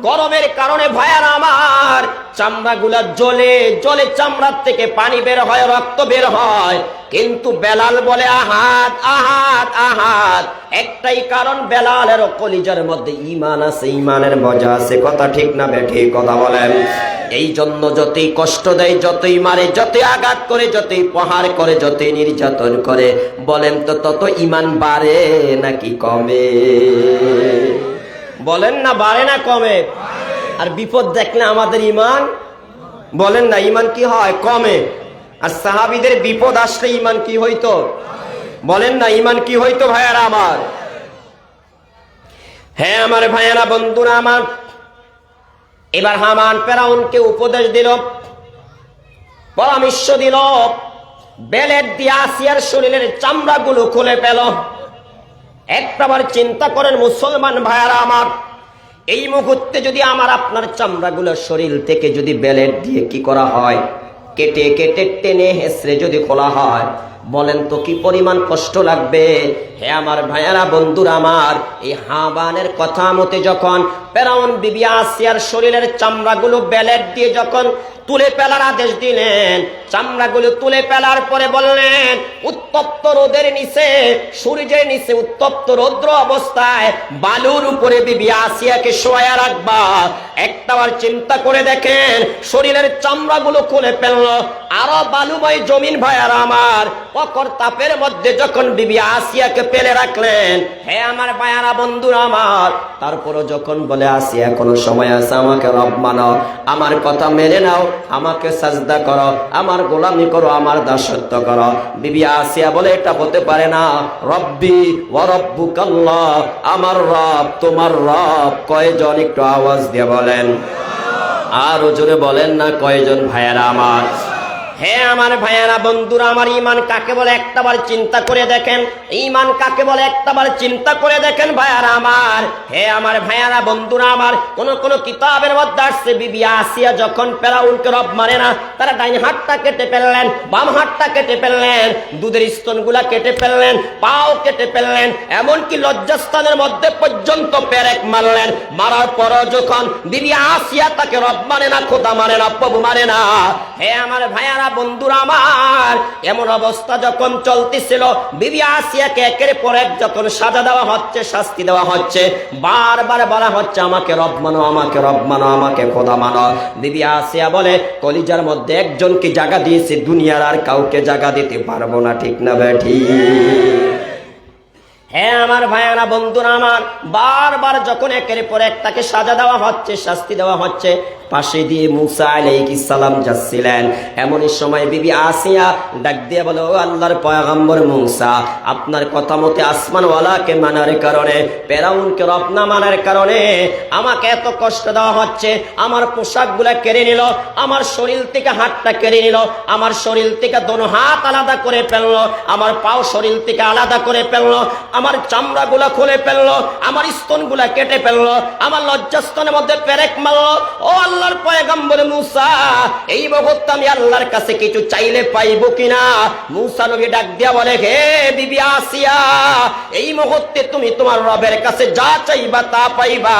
Speaker 1: গরমের কারণে ভাইয়ারা আমার, চামড়াগুলা জ্বলে জ্বলে, চামড়ার থেকে পানি বের হয়, রক্ত বের হয়, কিন্তু বেলাল বলে আহাত আহাত আহাত। একটাই কারণ, বেলালের কলিজার মধ্যে ঈমান আছে, ঈমানের মজা আছে। কথা ঠিক না বেঠিক? কথা বলেন। এই জন্য যতই কষ্ট দেয়, যতই মারে, যতই আঘাত করে, যতই প্রহার করে, যতই নির্যাতন করে, বলেন তো তত ঈমান বাড়ে নাকি কমে? বলেন না, বাড়ে না কমে? আর বিপদ দেখলে আমাদের ঈমান, বলেন না, ঈমান কি হয়? কমে। আর সাহাবীদের বিপদ আসলে ঈমান কি হইতো? বলেন না, ঈমান কি হইতো ভাইয়ারা আমার? হ্যাঁ আমার ভাইয়ারা, বন্ধুরা আমার, এবার হামান ফেরাউনকে উপদেশ দিল, পরামর্শ দিল, বেলেট দিয়ে আসিয়ার শরীরের চামড়াগুলো খুলে ফেল। একটাবার চিন্তা করেন মুসলমান ভাইয়ারা আমার, এই মুহূর্তে যদি আমার আপনার চামড়াগুলো শরীর থেকে যদি ব্লেড দিয়ে কি করা হয়, কেটে কেটে টেনে হেসড়ে যদি খোলা হয়, বলেন তো কি পরিমাণ কষ্ট লাগবে। হে আমার ভাইয়ারা, বন্ধুরা আমার, এই হাবানের কথা মতে যখন ফেরাউন বিবি আসিয়ার শরীরের চামড়াগুলো ব্লেড দিয়ে যখন তুলে ফেলার আদেশ দিলেন, চামড়াগুলো তুলে ফেলার পরে বললেন, উত্তপ্ত রোদের নিচে, সূর্যের নিচে উত্তপ্ত রৌদ্র অবস্থায় বালুর উপরে বিবি আসিয়াকে শোয়া রাখবা। একটাবার চিন্তা করে দেখেন, শরীরের চামড়াগুলো খুলে ফেললো, আরো বালুময় জমিন ভাইয়ারা আমার, প্রখর তাপের মধ্যে যখন বিবি আসিয়াকে ফেলে রাখলেন। হে আমার ভাইয়ারা, বন্ধুরা আমার, তারপরও যখন বলে আসিয়া কোনো সময় আছে, আমাকে রব মানো, আমার কথা মেনে নাও, আমাকে সাজদা করো, আমার গোলামি করো, আমার দাসত্ব করো। বিবি আসিয়া বলে, এটা হতে পারে না। রব্বি ওয়া রব্বুকাল্লাহ, আমার রব তোমার রব কয়জন? একটু আওয়াজ দিয়ে বলেন, আর জোরে বলেন না কয়জন ভাইয়ারা আমার। হে আমার ভাইয়ারা, বন্ধুরা আমার, ঈমান কাকে বলে একটাবার চিন্তা করে দেখেন। ঈমান কাকে বলে একটাবার চিন্তা করে দেখেন ভাইয়ারা আমার। হে আমার ভাইয়ারা, বন্ধুরা আমার, কোন কিতাবের মধ্যে আসছে, বিবি আসিয়া যখন ফেরাউনকে রব মানে না, তারা ডাইন হাতটা কেটে ফেললেন, বাম হাতটা কেটে ফেললেন, দুধের স্তনগুলা কেটে ফেললেন, পাও কেটে ফেললেন, এমনকি লজ্জাস্থানের মধ্যে পর্যন্ত পেরেক মারলেন। মারার পরও যখন বিবি আসিয়া তাকে রব মানে না, খোদা মানে না, প্রভু মানে না। হে আমার ভাইয়ারা, বন্ধুরা আমার, এমন অবস্থা যখন চলতেছিল, বিবি আসিয়াকে একের পর এক যখন সাজা দেওয়া হচ্ছে, শাস্তি দেওয়া হচ্ছে, বারবার বলা হচ্ছে, আমাকে রব মানো, আমাকে রব মানো, আমাকে খোদা মানো। বিবি আসিয়া বলে, কলিজার মধ্যে একজনকে জায়গা দিয়েছে, দুনিয়ার আর কাউকে জায়গা দিতে পারবো না, ঠিক না বেঠি? হ্যাঁ আমার ভাইয়ারা, বন্ধুরা আমার, বারবার যখন একের পর এক তাকে সাজা দেওয়া হচ্ছে, শাস্তি দেওয়া হচ্ছে, পাশে দিয়ে মুসা আলাইহিস সালাম যাচ্ছিলেন। এমনই সময় বিবি আসিয়া ডাক দিয়ে বলে, ও আল্লাহর পয়গম্বর মুসা, আপনার কথা মতে আসমানওয়ালাকে মানার কারণে, ফেরাউনকে রব না মানার কারণে আমাকে এত কষ্ট দেওয়া হচ্ছে। আমার পোশাকগুলা কেড়ে নিল, আমার শরীর থেকে হাতটা কেড়ে নিল, আমার শরীর থেকে দোনো হাত আলাদা করে ফেললো, আমার পাও শরীর থেকে আলাদা করে ফেললো, আমার চামড়াগুলা খুলে ফেললো, আমার স্তনগুলা কেটে ফেললো, আমার লজ্জাস্থানের মধ্যে পেরেক মারলো। ও আল্লাহর পয়গম্বর মুসা, এই মুহূর্তে আমি আল্লাহর কাছে কিছু চাইলে পাইবো কিনা? মুসা নবী ডাক দিয়া বলে, হে বিবি আসিয়া, এই মুহূর্তে তুমি তোমার রবের কাছে যা চাইবা তা পাইবা।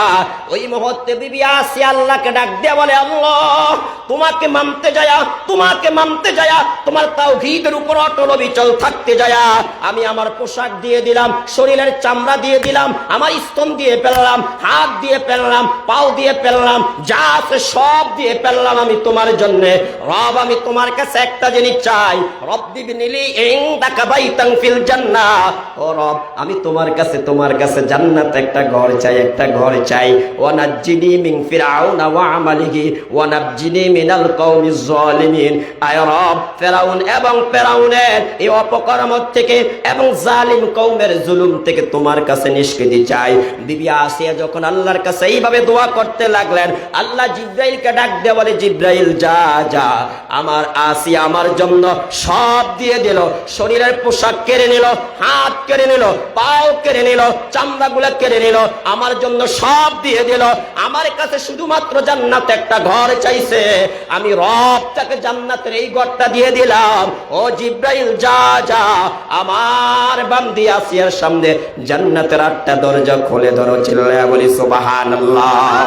Speaker 1: ওই মুহূর্তে বিবি আসিয়া আল্লাহকে ডাক দিয়া বলে, আল্লাহ, তোমাকে মানতে যায়া, তোমাকে মানতে যায়া, তোমার তাওহীদের উপর অটল অবিচল থাকতে যায়া আমি আমার পোশাক দিয়ে দিলাম, শরীরের চামড়া দিয়ে দিলাম, আমার স্তন দিয়ে ফেললাম, হাত দিয়ে ফেললাম, পাও দিয়ে ফেললাম, যা আছে সব দিয়ে ফেললাম আমি তোমার জন্য। রব, আমি তোমার কাছে একটা জিনিস চাই, রব্বিবনিলি ইনদাকা বাইতান ফিল জান্নাহ। ও রব, আমি তোমার কাছে জান্নাতে একটা ঘর চাই, একটা ঘর চাই। ওয়া নাজ্জিনি মিন ফিরআউনা ওয়া আমালিহি ওয়া নাজ্জিনি মিনাল কওমিজ জালিমিন। আয় রব, ফেরাউন এবং ফেরাউনের এই অপকর্ম থেকে এবং জালিম কওমের জুলুম থেকে তোমার কাছে নিষ্কৃতি চাই। বিবি আসিয়া যখন আল্লাহর কাছে এইভাবে দোয়া করতে লাগলেন, আল্লাহ জিব্রাইলকে ডাক দিয়ে বলে, জিব্রাইল যা যা, আমার আসিয়া আমার জন্য সব দিয়ে দিল, শরীরের পোশাক কেড়ে নিল, হাত কেড়ে নিল, পাও কেড়ে নিল, চামড়াগুলো কেড়ে নিল, আমার জন্য সব দিয়ে দিল। আমার কাছে শুধুমাত্র জান্নাতে একটা ঘর চাইছে, আমি রব তাকে জান্নাতের এই ঘরটা দিয়ে দিলাম। ও জিব্রাইল যা যা, আমার বান্দি আসিয়ার সামনে জান্নাতের 8টা দরজা খুলে ধরো, চিল্লায়া বলি সুবহানাল্লাহ।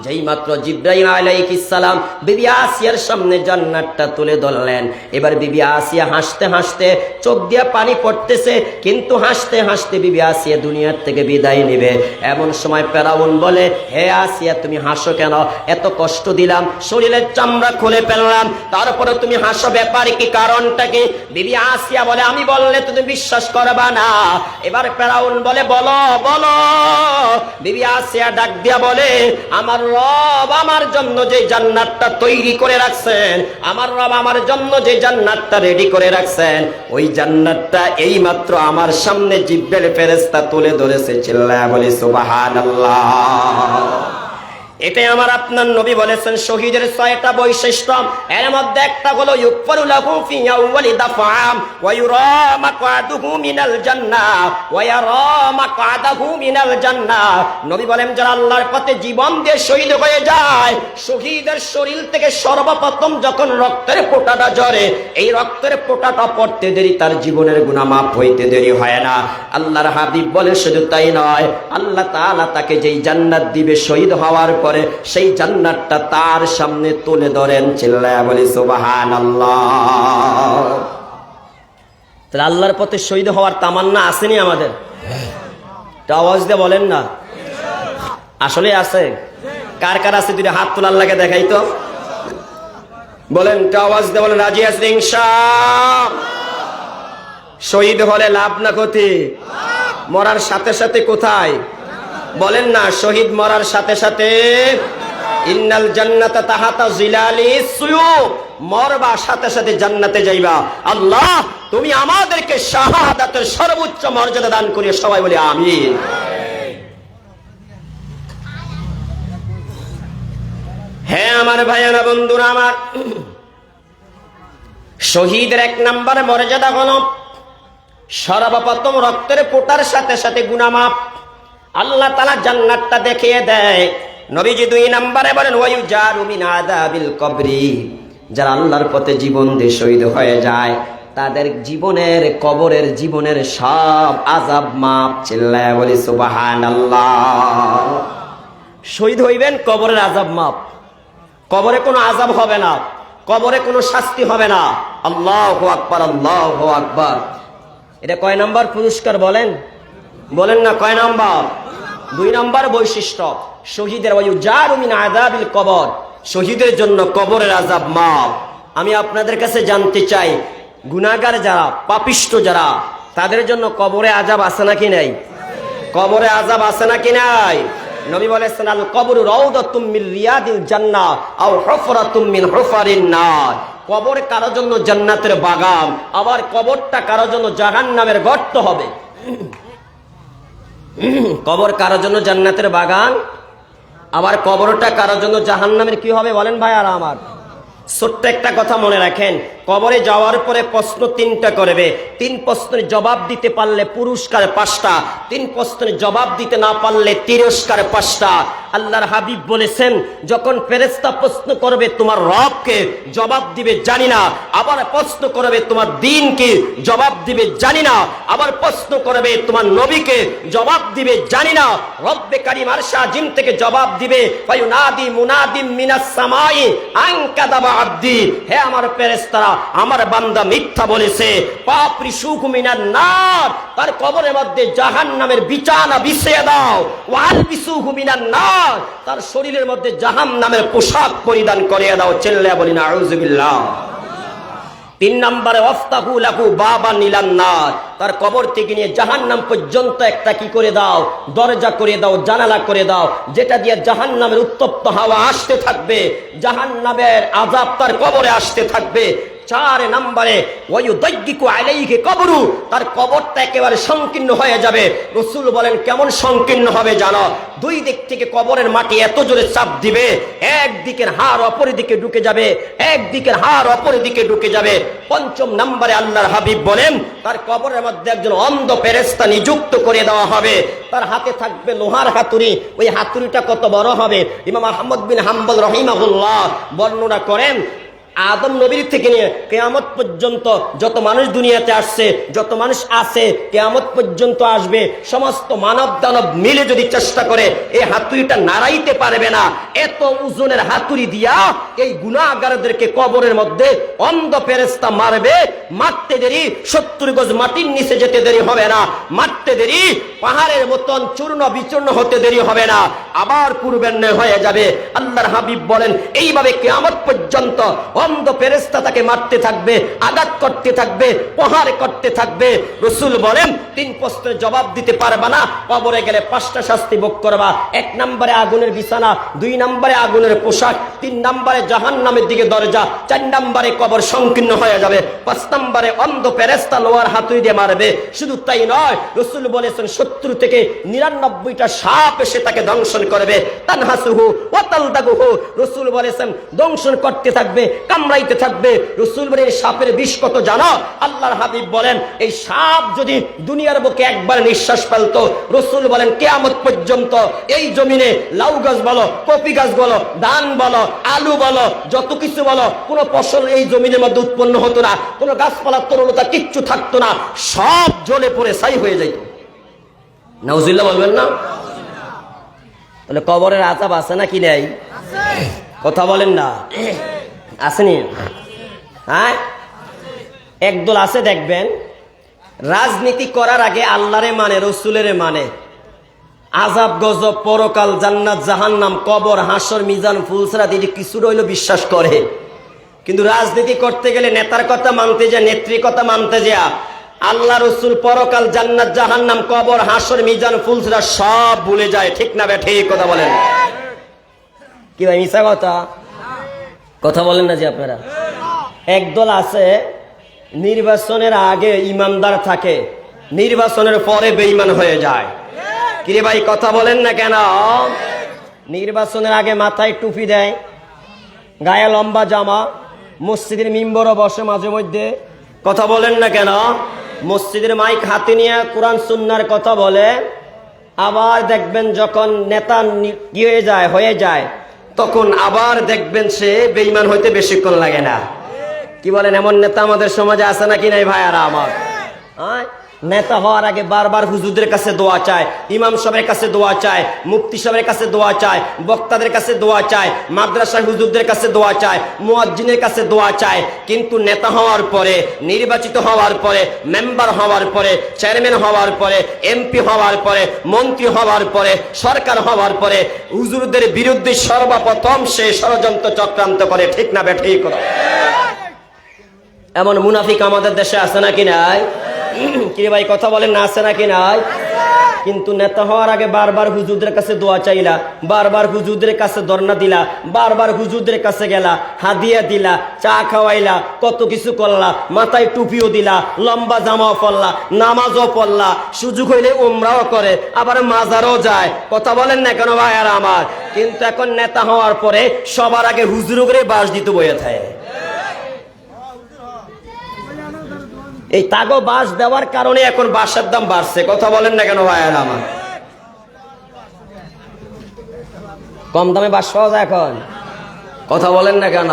Speaker 1: যেই মাত্র জিব্রাইল আলাইহিস সালাম বিবি আসিয়ার সামনে জান্নাতটা তুলে ধরলেন, এবার বিবি আসিয়া হাসতে হাসতে, চোখ দিয়ে পানি পড়তেছে, কিন্তু হাসতে হাসতে বিবি আসিয়া দুনিয়ার থেকে বিদায় নেবে। এমন সময় ফেরাউন বলে, হে আসিয়া, তুমি হাসো কেন? এত কষ্ট দিলাম, শরীরের চামড়া খুলে ফেললাম, তারপরে তুমি হাসো, ব্যাপারে কি, কারণটা কি? বিবি আসিয়া বলে, আমি বললে তুমি বিশ্বাস করবা না। এবার ফেরাউন বলে, বলো বলো। বিবি আসিয়া ডাক দিয়া বলে, আমার রব আমার জন্য যে জান্নাতটা তৈরি করে রাখছেন, আমার রব আমার জন্য যে জান্নাতটা রেডি করে রাখছেন, ওই জান্নাতটা এই মাত্র আমার সামনে জিব্রাইল ফেরেশতা তুলে ধরেছে, চিল্লায়া বলি সুবহানাল্লাহ। এটাই আমার আপনার নবী বলেছেন শহীদের 6টা বৈশিষ্ট্য। এর মধ্যে একটা হলো ইউগফারু লাহু ফি আউয়ালি দাফআম ওয়া ইউরা মাকআদুহু মিনাল জান্নাহ ওয়া ইয়ারা মাকআদাহু মিনাল জান্নাহ। নবী বলেন যারা আল্লাহর পথে জীবন দিয়ে শহীদ হয়ে যায়, শহীদের শরীর থেকে সর্বপ্রথম যখন রক্তের ফোঁটাটা ঝরে, এই রক্তের ফোঁটাটা পড়তে দেরি তার জীবনের গুনাহ মাফ হইতে দেরি হয় না। আল্লাহর হাবিব বলে শুধু তাই নয়, আল্লাহ তাআলা তাকে যেই জান্নাত দিবে শহীদ হওয়ার পরে, সেই জান্নাতটা তার সামনে তুলে ধরেন। চিল্লায়া বলি সুবহানাল্লাহ। তাহলে আল্লাহর পথে শহীদ হওয়ার তামান্না আসেনি আমাদের? আওয়াজ দিয়ে বলেন না, আসলে আছে? কার কার আছে দুইটা হাত তোলার লাগে দেখাই তো, বলেন আওয়াজ দিয়ে বলেন রাজি আছেন ইনশাআল্লাহ। শহীদ হলে লাভ না ক্ষতি? মরার সাথে সাথে কোথায় বলেন না, শহীদ মরার সাথে সাথে ইন্নাল জান্নাতা তাহাতা জিলালিস সুয়ুফ, মরবা সাথে সাথে জান্নাতে যাইবা। আল্লাহ তুমি আমাদেরকে শাহাদাতের সর্বোচ্চ মর্যাদা দান করিয়ে, সবাই বলি আমিন। হ্যাঁ আমার ভাইয়েরা বন্ধুরা আমার, শহীদের 1 নম্বর মর্যাদা হলো সর্বপ্রথম রক্তের ফোঁটার সাথে সাথে গুনাহ মাফ। আল্লাহ তাআলা জান্নাতটা দেখিয়ে দেয়। নবীজি 2 নম্বরে বলেন ওয়ায়ুজারু মিন আযাবিল কবরি, যারা আল্লাহর পথে জীবন দিয়ে শহীদ হয়ে যায় তাদের জীবনের কবরের জীবনের সব আযাব মাফ। চিল্লায়া বলি সুবহানাল্লাহ। শহীদ হইবেন, কবরের আযাব মাফ। কবরে কোনো আযাব হবে না, কবরে কোনো শাস্তি হবে না। আল্লাহু আকবার, আল্লাহু আকবার। এটা কয় নাম্বার পুরস্কার বলেন? বলেন না কয় নাম্বার? 2 নম্বর বৈশিষ্ট্য শহীদের ওয়ায়ুজারু মিন আযাবিল কবর, শহীদের জন্য কবরের আযাব মাফ। আমি আপনাদের কাছে জানতে চাই, গুনাহগার যারা, পাপিষ্ঠ যারা, তাদের জন্য কবরে আযাব আছে নাকি নাই? কবরে আযাব আছে নাকি নাই? নবী বলেছেন আল কবরু রাউদাতুম মিন রিয়াদিল জান্নাহ আও হুফরাতুম মিন হুফারিন নার। কবর কারোর জন্য জান্নাতের বাগান, আবার কবরটা কারোর জন্য জাহান্নামের গর্ত হবে। কবর কারোর জন্য জান্নাতের বাগান, আবার কবরটা কারোর জন্য জাহান্নামের কি হবে বলেন ভাই? আর আমার ছোট্ট একটা কথা মনে রাখেন, কবরে যাওয়ার পরে প্রশ্ন 3টা করবে। 3 প্রশ্নের জবাব দিতে পারলে পুরস্কার 5টা, 3 প্রশ্নের জবাব দিতে না পারলে তিরস্কার 5টা। আল্লাহর হাবিব বলেছেন যখন ফেরেশতা প্রশ্ন করবে তোমার রবকে, জবাব দিবে জানি না। আবার প্রশ্ন করবে তোমার দ্বীনকে, জবাব দিবে জানি না। আবার প্রশ্ন করবে তোমার নবীকে, জবাব দিবে জানি না। রব্বে কারীম আরশ আজিম থেকে জবাব দিবে ফায়ুনাদি মুনাদিম মিনাস সামাই আন কাযাবা আব্দি, হে আমার ফেরেশতারা আমার বান্দা মিথ্যা বলেছে। পাপরি সুখ মিনান নার, তার কবরের মধ্যে জাহান্নামের বিছানা বিছিয়ে দাও। ওয়াল বিসুহু মিনান নার, তার শরীরের মধ্যে জাহান্নামের পোশাক পরিধান করিয়ে দাও। চিল্লায়া বলি না আউযুবিল্লাহ। 3 নম্বরে ওয়াফতাহু লাহু বাবান ইলান নার, তার কবর থেকে নিয়ে জাহান্নাম পর্যন্ত একটা কি করে দাও, দরজা করে দাও, জানালা করে দাও, যেটা দিয়ে জাহান্নামের উত্তপ্ত হাওয়া আসতে থাকবে, জাহান্নামের আযাব তার কবরে আসতে থাকবে। 4 নম্বরে ওয়ায়ুদাইয়িকু আলাইহি কবরু, তার কবরটা একেবারে সংকীর্ণ হয়ে যাবে। রাসূল বলেন কেমন সংকীর্ণ হবে জানো? 2 দিক থেকে কবরের মাটি এত জোরে চাপ দিবে, এক দিকের হাড় অপর দিকে ঢুকে যাবে, এক দিকের হাড় অপর দিকে ঢুকে যাবে। 5 নম্বরে আল্লাহর হাবিব বলেন তার কবরের মধ্যে একজন অন্ধ ফেরেশতা নিযুক্ত করে দেওয়া হবে। তার হাতে থাকবে লোহার হাতুড়ি। ওই হাতুড়িটা কত বড় হবে? ইমাম আহমদ বিন হাম্বল রাহিমাহুল্লাহ বর্ণনা করেন আদম নবীর থেকে নিয়ে কিয়ামত পর্যন্ত যত মানুষ দুনিয়াতে আসছে, যত মানুষ আছে, কিয়ামত পর্যন্ত আসবে, সমস্ত মানব দানব মিলে যদি চেষ্টা করে এই হাতুড়িটা নাড়াইতে পারবে না। এত ওজনের হাতুড়ি দিয়া এই গুনাহগারদেরকে কবরের মধ্যে অন্ধ ফেরেশতা মারবে। মারতে দেরি 70 গজ মাটির নিচে যেতে দেরি হবে না, মারতে দেরি পাহাড়ের মতন চূর্ণ বিচূর্ণ হতে দেরি হবে না, আবার পূর্বের ন্যায় হয়ে যাবে। আল্লাহর হাবিব বলেন এইভাবে কিয়ামত পর্যন্ত ও অন্ধ ফেরেশতা তাকে মারতে থাকবে, আঘাত করতে থাকবে, প্রহার করতে থাকবে। রাসূল বলেন 3 প্রশ্নের জবাব দিতে পারবা না, কবরে গেলে 5টা শাস্তি ভোগ করবা। 1 নম্বরে আগুনের বিছানা, 2 নম্বরে আগুনের পোশাক, 3 নম্বরে জাহান্নামের দিকে দরজা, 4 নম্বরে কবর সংকীর্ণ হয়ে যাবে, 5 নম্বরে অন্ধ ফেরেশতা লোহার হাতুড়ি দিয়ে মারবে। শুধু তাই নয়, রাসূল বলেছেন 70 থেকে 99টা সাপ এসে তাকে দংশন করবে। তানহাসুহু ওয়া তালদাগুহু, রাসূল বলেছেন দংশন করতে থাকবে, কামড়াইতে থাকবে। রাসূল বলেন সাপের বিষ কত জানো? আল্লাহর হাবিব বলেন এই সাপ যদি দুনিয়ার বুকে একবার নিঃশ্বাস ফেলতো, রাসূল বলেন কিয়ামত পর্যন্ত এই জমিনে লাউ গাছ বলো, কপি গাছ বলো, ধান বলো, আলু বলো, যত কিছু বলো, কোনো ফসল এই জমিনের মধ্যে উৎপন্ন হতো না, কোনো গাছপালা তরুলতা কিচ্ছু থাকতো না, সব জ্বলে পড়ে ছাই হয়ে যেত। নাউজুবিল্লাহ বলবেন না? তাহলে কবরের আযাব আছে নাকি নাই? কথা বলেন না, আসেনি? হ্যাঁ, একদল আছে দেখবেন রাজনীতি করার আগে আল্লাহরে মানে, রসুলের মানে, আযাব গজব, পরকাল, জান্নাত জাহান্নাম, কবর, হাসর, মিজান, ফুলসিরাত এই যে কিছু রইল বিশ্বাস করে, কিন্তু রাজনীতি করতে গেলে নেতার কথা মানতে যা, নেত্রীর কথা মানতে যা, আল্লাহ রসুল, পরকাল, জান্নাত জাহান্নাম, কবর, হাসর, মিজান, ফুলসিরাত সব ভুলে যায়। ঠিক না বে ঠিক? কথা বলেন কি ভাই? মিছা কথা কথা বলেন না যে আপনারা। একদল আছে নির্বাচনের আগে ইমানদার থাকে, নির্বাচনের পরে বেঈমান হয়ে যায়। কিরে ভাই কথা বলেন না কেন? নির্বাচনের আগে মাথায় টুপি দেয়, গায়ে লম্বা জামা, মসজিদের মিম্বরও বসে মাঝে মধ্যে। কথা বলেন না কেন? মসজিদের মাইক হাতে নিয়ে কোরআন সুন্নাহর কথা বলে। আবার দেখবেন যখন নেতা কি হয়ে যায় তখন আবার দেখবেন সে বেঈমান হইতে বেশিক্ষণ লাগে না। কি বলেন? এমন নেতা আমাদের সমাজে আছে নাকি নাই ভাইয়ারা আমার? নেতা হওয়ার আগে বারবার হুজুরদের কাছে দোয়া চায়, ইমাম সাহেবের কাছে দোয়া চায়, মুফতি সাহেবের কাছে দোয়া চায়, বক্তাদের কাছে দোয়া চায়, মাদ্রাসার হুজুরদের কাছে দোয়া চায়, মুয়াজ্জিনের কাছে দোয়া চায়। কিন্তু নেতা হওয়ার পরে, নির্বাচিত হওয়ার পরে, মেম্বার হওয়ার পরে, চেয়ারম্যান হওয়ার পরে, এমপি হওয়ার পরে, মন্ত্রী হওয়ার পরে, সরকার হওয়ার পরে হুজুরদের বিরুদ্ধে সর্বপ্রথম সে ষড়যন্ত্র চক্রান্ত করে। ঠিক না বেঠিক? এমন মুনাফিক আমাদের দেশে আছে নাকি নাই? কিরে ভাই কথা বলেন না, আছে নাকি নাই? কিন্তু নেতা হওয়ার আগে বারবার হুজুরদের কাছে দোয়া চাইলা, বারবার হুজুরদের কাছে ধর্ণা দিলা, বারবার হুজুরদের কাছে গেলা, হাদিয়া দিলা, চা খাওয়াইলা, কত কিছু করলা, মাথায় টুপিও দিলা, লম্বা জামাও পরলা, নামাজও পড়লা, সুযোগ হইলে উমরাও করে, আবার মাজারও যায়। কথা বলেন না কেন ভাইয়ারা আমার? কিন্তু এখন নেতা হওয়ার পরে সবার আগে হুজুর করে বাস দিতে বয়ে থাকে। এই তাগো বাস দেওয়ার কারণে এখন বাসের দাম বাড়ছে। কথা বলেন না কেন ভাইয়ারা আমার? কম দামে বাস পাওয়া যায় এখন। কথা বলেন না কেন?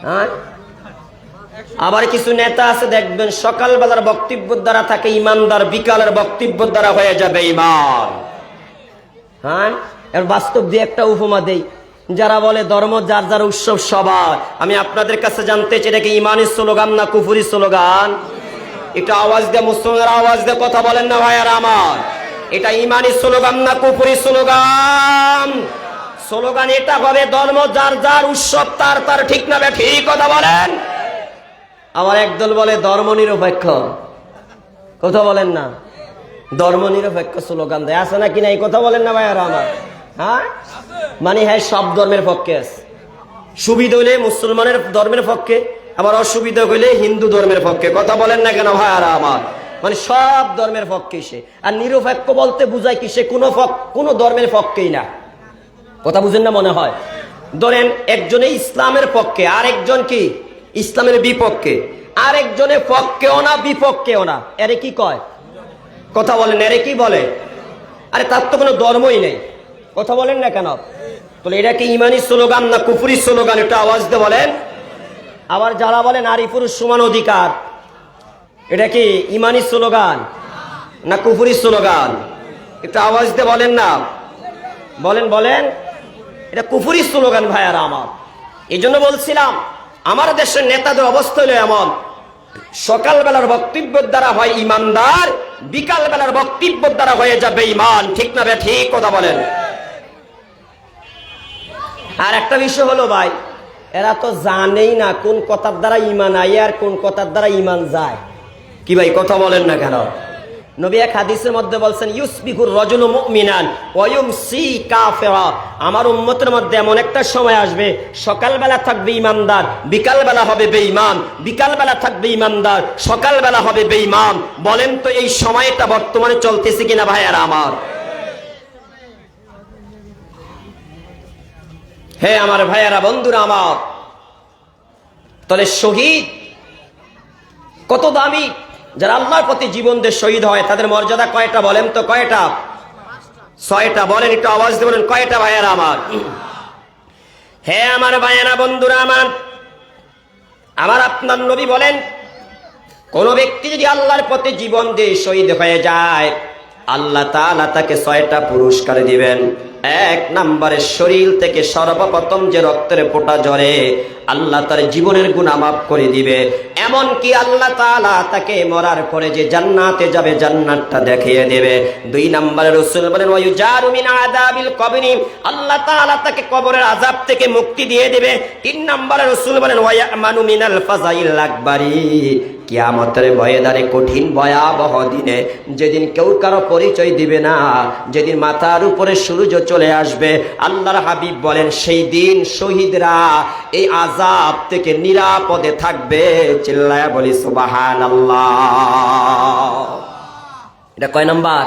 Speaker 1: হ্যাঁ, আবার কিছু নেতা আছে দেখবেন সকালবেলার বক্তব্য দ্বারা থাকে ইমানদার, বিকালের বক্তব্য দ্বারা হয়ে যাবে ইমান। হ্যাঁ, এর বাস্তব দিয়ে একটা উপমা দেই। যারা বলে ধর্ম যার যার উৎসব সবার, আমি আপনাদের কাছে জানতে চাই এটা কি ইমানি স্লোগান না কুফরি স্লোগান? এটা আওয়াজ দিয়ে, মুসলমানের আওয়াজ দিয়ে কথা বলেন না ভাইয়ারা আমার। এটা ইমানি স্লোগান না কুফরি স্লোগান? স্লোগান এটা হবে ধর্ম যার যার উৎসব তার তার। ঠিক না ঠিক? কথা বলেন। আবার একদল বলে ধর্ম নিরপেক্ষ। কথা বলেন না, ধর্ম নিরপেক্ষ স্লোগান দেয়। আছে নাকি নাই? কথা বলেন না ভাইয়ারা আমার। হ্যাঁ, মানে হ্যাঁ সব ধর্মের পক্ষে আছে। সুবিধা হইলে মুসলমানের ধর্মের পক্ষে, আবার অসুবিধা হইলে হিন্দু ধর্মের পক্ষে। কথা বলেন না কেন ভাইয়ারা আমার? মানে সব ধর্মের পক্ষে সে। আর নিরপেক্ষ বলতে বুঝায় কি সে কোনো ধর্মের পক্ষেই না। কথা বুঝেন না মনে হয়? ধরেন একজনে ইসলামের পক্ষে, আর একজন কি ইসলামের বিপক্ষে, আর একজনের পক্ষেও না বিপক্ষেও না। এরে কি কয়? কথা বলেন, এরে কি বলে? আরে তার তো কোনো ধর্মই নেই। কথা বলেন না কেন? তাহলে এটা কি ইমানি স্লোগান না কুফরি স্লোগান? এটা আওয়াজ দিয়ে বলেন। আবার যারা বলে নারী পুরুষ সমান অধিকার, এটা কি ইমানি স্লোগান না কুফরি স্লোগান? এটা আওয়াজ দিয়ে বলেন না, বলেন বলেন। এটা কুফরি স্লোগান ভাইয়ারা আমার। এই জন্য বলছিলাম আমার দেশের নেতাদের অবস্থা হলো এমন, সকালবেলার বক্তব্যের দ্বারা হয় ইমানদার, বিকাল বেলার বক্তব্যের দ্বারা হয়ে যাবে ইমান। ঠিক না ঠিক? কথা বলেন। আর একটা বিষয় হলো ভাই, এরা তো জানেই না কোন কথার দ্বারা ঈমান আয় আর কোন কথার দ্বারা ঈমান যায়। কি ভাই কথা বলেন না কেন? নবী এক হাদিসের মধ্যে বলছেন, ইউসবিহুর রাজুলু মুমিনান ওয়া ইউমসি কাফিরা। আমার উম্মতের মধ্যে এমন একটা সময় আসবে, সকালবেলা থাকবে ইমানদার, বিকালবেলা হবে বেঈমান, বিকালবেলা থাকবে ইমানদার, সকালবেলা হবে বেঈমান। বলেন তো এই সময়টা বর্তমানে চলতেছে কিনা ভাইয়ারা আমার? হে আমার ভাইয়ারা, বন্ধুরা আমার, তাহলে শহীদ কত দামি! যারা আল্লাহর প্রতি জীবন দিয়ে শহীদ হয় তাদের মর্যাদা কয়টা বলেন তো? কয়টা? 6টা। বলেন, একটু আওয়াজ দিয়ে বলেন কয়টা ভাইয়ারা আমার? হে আমার ভাইয়ারা, বন্ধুরা আমার, আমার আপনার নবী বলেন, কোন ব্যক্তি যদি আল্লাহর পথে জীবন দিয়ে শহীদ হয়ে যায়, আল্লাহ তাআলা তাকে 6টা পুরস্কার দিবেন। 1 নম্বরে শরীর থেকে সর্বপ্রথম যে রক্তের ফোঁটা ঝরে, আল্লাহ তার জীবনের গুনাহ মাফ করে দিবে। এমনকি আল্লাহ তাআলা তাকে মরার পরে যে জান্নাতে যাবে জান্নাতটা দেখিয়ে দেবে। 2 নম্বরে রাসূল বলেন, ওয়ায়ুজারু মিন আযাবিল কবরি, আল্লাহ তাআলা তাকে কবরের আযাব থেকে মুক্তি দিয়ে দেবে। 3 নম্বরে রাসূল বলেন, ওয়ায়ামানু মিনাল ফাযাইল আকবারি, কিয়ামতের ময়দানে কঠিন ভয়াবহ দিনে, যেদিন কেউ কারো পরিচয় দিবে না, যেদিন মাথার উপরে সূর্য চলে আসবে, আল্লাহর হাবিব বলেন সেই দিন শহীদরা এই আযাব থেকে নিরাপদে থাকবে। চিল্লায়া বলি সুবহানাল্লাহ। এটা কয় নাম্বার?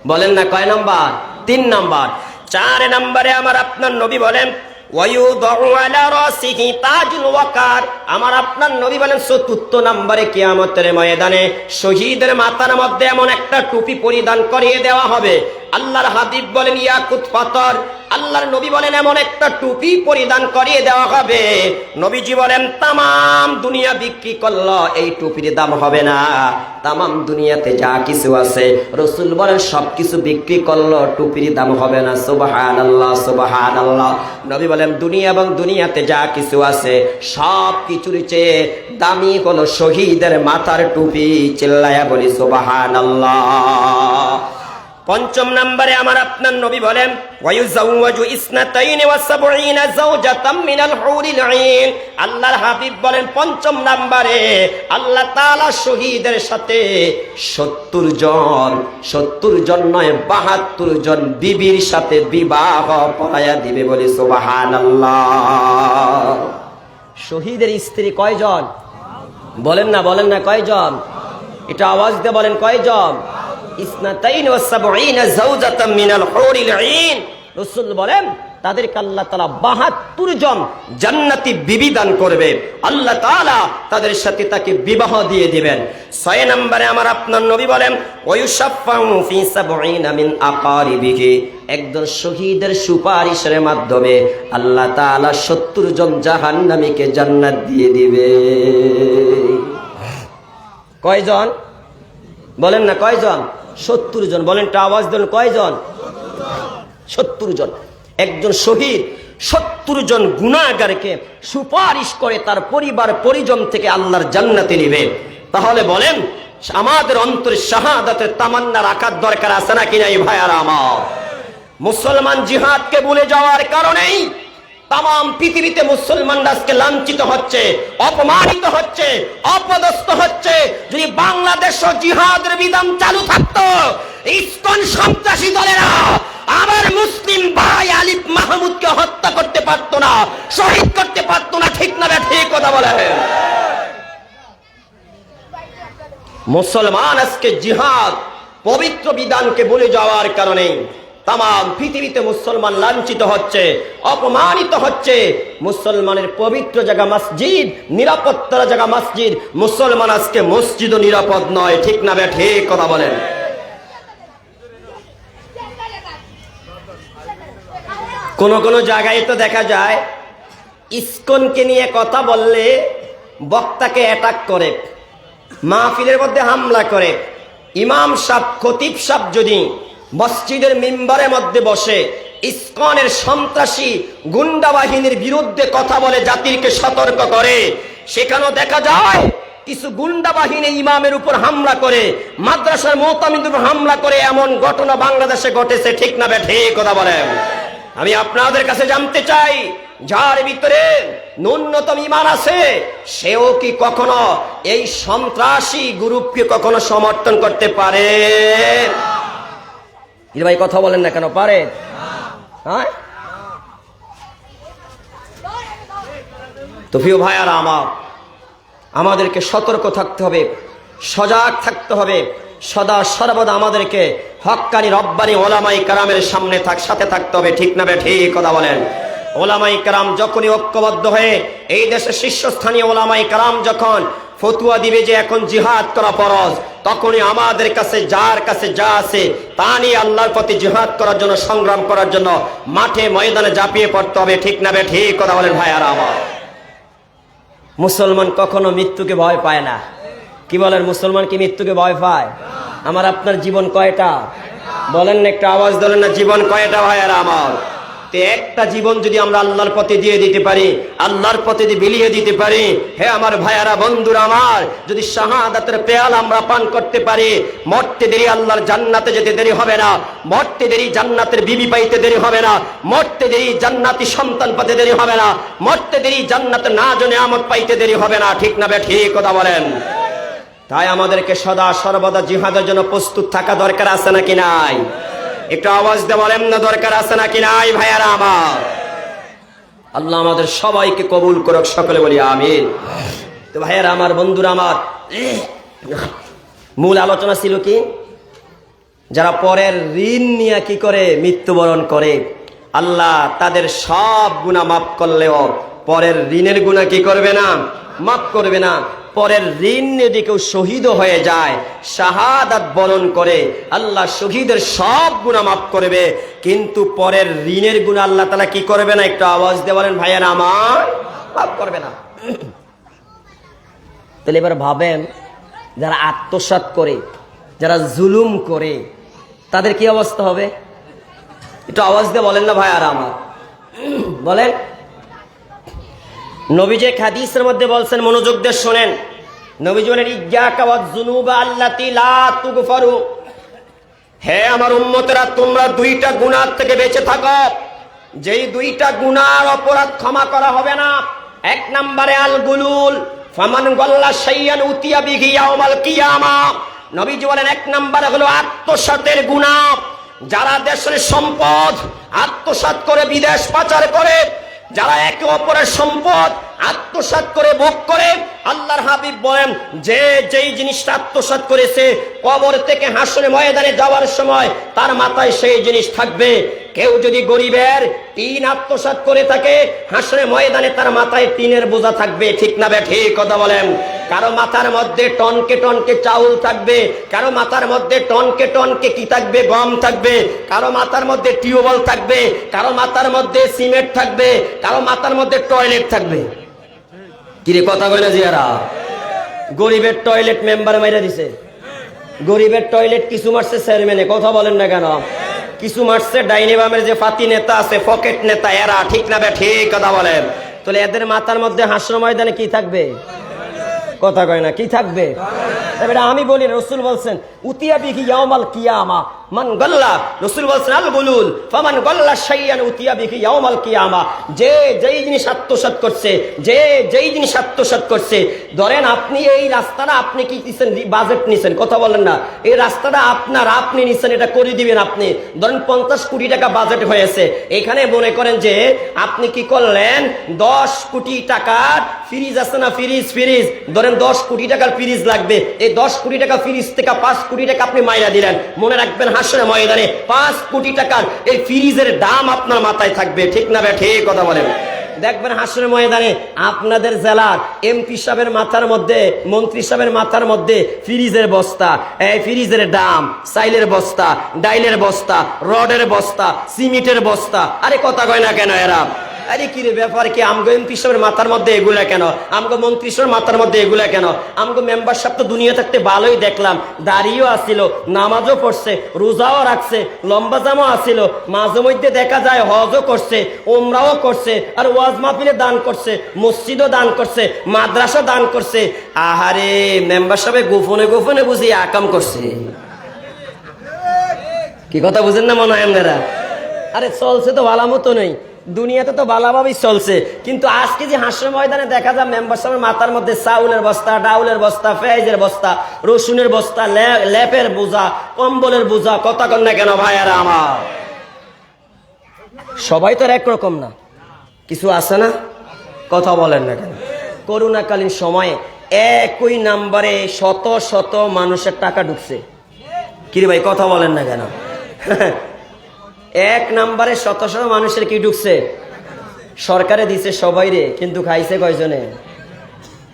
Speaker 1: বলেন না কয় নাম্বার? 3 নাম্বার। 4 নম্বরে আমার আপনার নবী বলেন, ওয়ায়ুদাউ আলা রাসিহি তাজুল ওয়াকার, আমার আপনার নবী বলেন 4র্থ নম্বরে কিয়ামতের ময়দানে শহীদের মাথার মধ্যে এমন একটা টুপি পরিধান করিয়ে দেওয়া হবে। আল্লাহর হাবিব বলেন ইয়াকুত পাথর, আল্লাহর নবী বলেন এমন একটা টুপি পরিধান করিয়ে দেওয়া হবে, নবীজি বলেন তামাম দুনিয়া বিক্রি করলো এই টুপির দাম হবে না। তামাম দুনিয়াতে যা কিছু আছে, রাসূল বলেন সবকিছু বিক্রি করলো, টুপির দাম হবে না। সুবহানাল্লাহ, সুবহানাল্লাহ। নবী বলেন দুনিয়া এবং দুনিয়াতে যা কিছু আছে সব কিছুর চেয়ে দামি হলো শহীদের মাথার টুপি। চিল্লায়া বলি সুবহানাল্লাহ। 5 নম্বরে আমার আপনার নবী বলেন, ওয়ায়ুজাওয়াজু ইসনাতাইনি ওয়া সাবঈনা যাওজাতাম মিনাল হুরিল আইন, আল্লাহর হাবিব বলেন 5 নম্বরে আল্লাহ তাআলা শহীদের সাথে 70 জন নয় 72 জন বিবির সাথে বিবাহ পড়ায়া দিবে। বলি সুবহানাল্লাহ। শহীদের স্ত্রী কয়জন? বলেন না কয়জন? এটা আওয়াজ দিয়ে বলেন কয়জন? ইসনাতাইন ওয়া সাবঈনা যাওজাতাম মিনাল হুরিল আইন, রাসূল বলেন তাদেরকে আল্লাহ তাআলা 72 জন জান্নাতি বিবি দান করবে। আল্লাহ তাআলা তাদের সাথে তাকে বিবাহ দিয়ে দিবেন। 6 নম্বরে আমার আপনার নবী বলেন, ওয়ায়ুশাফাউ ফি সাবঈনা মিন আকারিবিহি, একজন শহীদের সুপারিশের মাধ্যমে আল্লাহ তাআলা 70 জন জাহান্নামীকে জান্নাত দিয়ে দিবে। কয়জন? বলেন না কয়জন? 70 জন। বলেন তা আওয়াজ দেন কয়জন? 70 জন। একজন শহীদ 70 জন গুনাহগারকে সুপারিশ করে তার পরিবার পরিজন থেকে আল্লাহর জান্নাতে নেবে। তাহলে বলেন আমাদের অন্তরে শাহাদাতের তামান্না রাখার দরকার আছে নাকি নাই ভাইয়ারা আমার? মুসলমান জিহাদকে ভুলে যাওয়ার কারণেই তাম পৃথিবীতে মুসলমানরা আজকে লাঞ্ছিত হচ্ছে, অপমানিত হচ্ছে, অপদস্থ হচ্ছে। যদি বাংলাদেশও জিহাদের বিধান চালু থাকতো, ইসকন সন্ত্রাসী দলেরা আমার মুসলিম ভাই আলিফ মাহমুদকে হত্যা করতে পারতো না, শহীদ করতে পারতো না। ঠিক না ঠিক কথা বলে? মুসলমান আজকে জিহাদ পবিত্র বিধানকে ভুলে যাওয়ার কারণে তাম পৃথিবীতে মুসলমান লাঞ্ছিত হচ্ছে, অপমানিত হচ্ছে। মুসলমানের পবিত্র জায়গা মসজিদ, নিরাপত্তার জায়গা মসজিদ, মুসলমান আজকে মসজিদও নিরাপদ নয়। ঠিক না ঠিক কথা বলেন? কোন কোন জায়গায় তো দেখা যায় ইসকনকে নিয়ে কথা বললে বক্তাকে অ্যাটাক করে, মাহফিলের মধ্যে হামলা করে। ইমাম সাহেব, খতিব সাহেব যদি মসজিদের মিম্বারের মধ্যে বসে ইসকনের সন্ত্রাসী গুন্ডা বাহিনীর বিরুদ্ধে কথা বলে, জাতিকে সতর্ক করে, সেখানেও দেখা যায় কিছু গুন্ডা বাহিনী ইমামের উপর হামলা করে, মাদ্রাসার মুতামিদের উপর হামলা করে। এমন ঘটনা বাংলাদেশে ঘটেছে। ঠিক না ঠিক কথা বলেন? আমি আপনাদের কাছে জানতে চাই, যার ভিতরে ন্যূনতম ঈমান আছে সেও কি কখনো এই সন্ত্রাসী গ্রুপকে কখনো সমর্থন করতে পারে? ভাই কথা বলেন না কেন, পারে? হ্যাঁ, তো প্রিয় ভাইয়ারা আমার, আমাদেরকে সতর্ক থাকতে হবে, সজাগ থাকতে হবে, সদা সর্বদা আমাদেরকে হক্কানি রব্বানি ওলামাই কেরামের সাথে থাকতে হবে। ঠিক না ঠিক কথা বলেন? ওলামাই কেরাম যখনই ঐক্যবদ্ধ হয়ে এই দেশের শীর্ষস্থানীয় ওলামাই কেরাম যখন ফতুয়া দিবে যে এখন জিহাদ করা ফরজ, তখনই আমাদের কাছে যার কাছে যা আছে তা নিয়ে আল্লাহর পথে জিহাদ করার জন্য, সংগ্রাম করার জন্য মাঠে ময়দানে ঝাঁপিয়ে পড়তে হবে। ঠিক না ঠিক কথা বলেন ভাইয়ারা আমার? মুসলমান কখনো মৃত্যুকে ভয় পায় না। কি বলেন, মুসলমান কি মৃত্যুকে ভয় পায়? আমার আপনার জীবন কয়টা? বলেন না, একটা আওয়াজ ধরেন না, জীবন কয়টা ভাইয়ারা আমার? তো একটা জীবন যদি আমরা আল্লাহর পথে দিয়ে দিতে পারি, আল্লাহর পথে যদি বিলিয়ে দিতে পারি, হে আমার ভাইয়ারা বন্ধুরা আমার, যদি শাহাদাতের পেয়াল আমরা পান করতে পারি, মরতে দেরি আল্লাহর জান্নাতে যেতে দেরি হবে না, মরতে দেরি জান্নাতের বিবি পাইতে দেরি হবে না, মরতে দেরি জান্নাতি সন্তান পাতে দেরি হবে না, মরতে দেরি জান্নাতের নাজ ও নিয়ামত পাইতে দেরি হবে না। ঠিক না ঠিক কথা বলেন? তাই আমাদেরকে সদা সর্বদা জিহাদের জন্য প্রস্তুত থাকা দরকার আছে নাকি নাই? একটু আওয়াজ দিয়ে বলেন না, দরকার আছে নাকি নাই ভাইয়ারা আমার? আল্লাহ আমাদের সবাইকে কবুল করুক, সকলে বলি আমিন। তো ভাইয়ারা আমার, বন্ধুরা আমার, মূল আলোচনা ছিল কি? যারা পরের ঋণ নিয়ে কি করে মৃত্যুবরণ করে, আল্লাহ তাদের সব গুনাহ মাফ করলেও পরের ঋণের গুনাহ কি করবে না? মাফ করবে না। পরের ঋণ যদি কেউ শহীদ হয়ে যায়, শাহাদাত বরণ করে, আল্লাহ শহীদের সব গুনাহ মাফ করবে, কিন্তু পরের ঋণের গুনাহ আল্লাহ তাআলা কি করবে না? একটু আওয়াজ দিয়ে বলেন ভাইয়ারা আমার, মাফ করবে না। তাহলে এবার ভাবেন, যারা আত্মসাৎ করে, যারা জুলুম করে, তাদের কি অবস্থা হবে? একটু আওয়াজ দিয়ে বলেন না ভাইয়ারা আমার, বলেন। নবীজি হাদিসের মধ্যে বলছেন, মনোযোগ দিয়ে শোনেন। নবীজি বলেন, ইয়্যাকা ওয়াজ-যুনুবা আল্লাতী লা তুগফারু, হে আমার উম্মতেরা, তোমরা দুইটা গুনাহ থেকে বেঁচে থাকো, যেই দুইটা গুনার অপরাধ ক্ষমা করা হবে না। এক নম্বরে আল গুলুল, ফামান গাল্লা শাইয়ান উতিয়া বিহি ইয়াউমাল কিয়ামা। নবীজি বলেন, এক নম্বরে হলো আত্মসাতের গুনাহ। যারা দেশের সম্পদ আত্মসাৎ করে বিদেশ পাচার করে, যারা একে অপরের সম্পদ আত্মসাৎ করে ভোগ করে, আল্লাহর হাবিব বলেন যে যেই জিনিসটা আত্মসাৎ করেছে, কবর থেকে হাসরে ময়দানে যাওয়ার সময় তার মাথায় সেই জিনিস থাকবে। কেউ যদি গরিবের টিন আত্মসাৎ করে থাকে, হাসরে ময়দানে তার মাথায় টিনের বোঝা থাকবে। ঠিক না ঠিক কথা বলেন? কারো মাথার মধ্যে টনকে টনকে চাউল থাকবে, কারো মাথার মধ্যে টনকে টনকে কি থাকবে? গম থাকবে। কারো মাথার মধ্যে টিউবওয়েল থাকবে, কারো মাথার মধ্যে সিমেন্ট থাকবে, কারো মাথার মধ্যে টয়লেট থাকবে। কিরে কথা বলে না জিয়ারা? গরিবের টয়লেট মেম্বারে মাইরা দিছে, গরিবের টয়লেট কিছু মারছে চেয়ারম্যানে। কথা বলেন না কেন? কিছু মারছে ডাইনে বামের যে ফাতি নেতা আছে, পকেট নেতা, এরা। ঠিক না ঠিক কথা বলেন? তাহলে এদের মাথার মধ্যে হাসর ময়দানে কি থাকবে? কথা কয় না, কি থাকবে? এবারে আমি বলি, রাসূল বলছেন উতিয়া বিহি ইয়াউমাল কিয়ামা মান গাল্লা, রাসূল বলছেন আল গুলুল ফামান গাল্লা শাইয়ান উতিয়া বিহি ইয়াউমাল কিয়ামা। যে যেই জিনিস আত্মসাৎ করছে, যে যেই জিনিস আত্মসাৎ করছে, ধরেন আপনি এই রাস্তাটা আপনি কি দিচ্ছেন? বাজেট নিছেন। কথা বলেন না? এই রাস্তাটা আপনার, আপনি নিছেন, এটা করে দিবেন আপনি। ধরেন 50 কোটি টাকা বাজেট হয়েছে, এখানে মনে করেন যে আপনি কি করলেন, 10 কোটি টাকার ফ্রিজ আছে না, ফ্রিজ ধরেন 10 কোটি টাকার ফ্রিজ লাগবে, এই 10 কোটি টাকা ফ্রিজ থেকে 5 কোটি টাকা আপনি মাইরা দিলেন। মনে রাখবেন, হাসরে ময়দানে 5 কোটি টাকার এই ফ্রিজের দাম আপনার মাথায় থাকবে। ঠিক না ঠিক কথা বলেন? দেখবেন হাসরের ময়দানে আপনাদের জেলার এমপি সাহেবের মাথার মধ্যে, মন্ত্রী সাহেবের মাথার মধ্যে ফ্রিজের বস্তা, এই ফ্রিজের দাম, চাইলের বস্তা, ডাইলের বস্তা, রডের বস্তা, সিমেন্টের বস্তা। আরে কথা কয় না কেন এরা? আরে কি রে ব্যাপার কি? আমগো এমপি সাহেবের মাথার মধ্যে এগুলা কেন? আমগো মন্ত্রী সাহেবের মাথার মধ্যে এগুলা কেন? আমগো মেম্বার সাহেব তো দুনিয়া থাকতে ভালোই দেখলাম, দাড়িও আসিল, নামাজও পড়ছে, রোজাও রাখছে, লম্বা জামাও আসিল, মাঝে মধ্যে দেখা যায় হজও করছে, ওমরাও করছে, আর ওয়াজ মাহফিলে দান করছে, মসজিদও দান করছে, মাদ্রাসা দান করছে। আহারে, মেম্বার সাহেব গোপনে গোপনে বুঝি আকাম করছে। কি কথা বুঝেন না মনে হয় আপনারা? আরে চলছে তো ভালো মতো নেই, দুনিয়াতে তো ভালোভাবেই চলছে, কিন্তু আজকে যে হাসর ময়দানে দেখা যায় মেম্বার সাহেবের মাথার মধ্যে চাউলের বস্তা, ডাউলের বস্তা, পেঁয়াজের বস্তা, রসুনের বস্তা, লেপের বোঝা, কম্বলের বোঝা, কথা কন না কেন ভাইয়ারা আমার? সবাই তো আর একরকম না, কিছু আছে না? কথা বলেন না কেন? করোনাকালীন সময়ে একই নাম্বারে শত শত মানুষের টাকা ঢুকছে। কিরে ভাই কথা বলেন না কেন? এক নাম্বারে শত শত মানুষের কি ঢুকছে? সরকারে দিছে সবাই রে, কিন্তু খাইছে কয়জনে?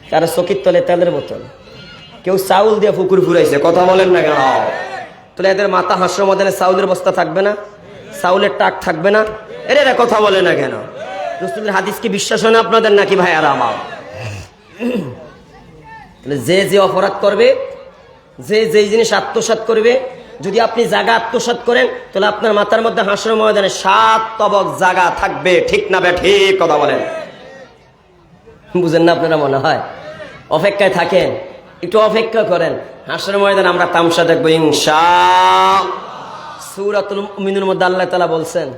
Speaker 1: কারো চকির তলে তেলের বোতল, কেউ চাউল দিয়ে পুকুর ফুরাইছে। কথা বলেন না কেন? তাহলে এদের মাথা হাসর ময়দানে চাউলের বস্তা থাকবে না, চাউলের টাক থাকবে না? এরা কথা বলে না কেন? রাসূলের হাদিস কি বিশ্বাস হয় না আপনাদের নাকি ভাই? আর আমার যে যে অপরাধ করবে, যে যেই জিনিস আত্মসাৎ করবে, যদি আপনি জায়গা আত্মসাৎ করেন তাহলে আপনার মাথার মধ্যে হাসর ময়দানে 7 তবক জায়গা থাকবে। ঠিক না বে ঠিক? কথা বলেন, বুঝেন না আপনারা? মনে হয় অপেক্ষায় থাকেন, একটু অপেক্ষা করেন, হাসর ময়দানে আমরা তামসা দেখবো ইনশাআল্লাহ। সূরাতুল মুমিনুর মধ্যে আল্লাহ তাআলা বলছেন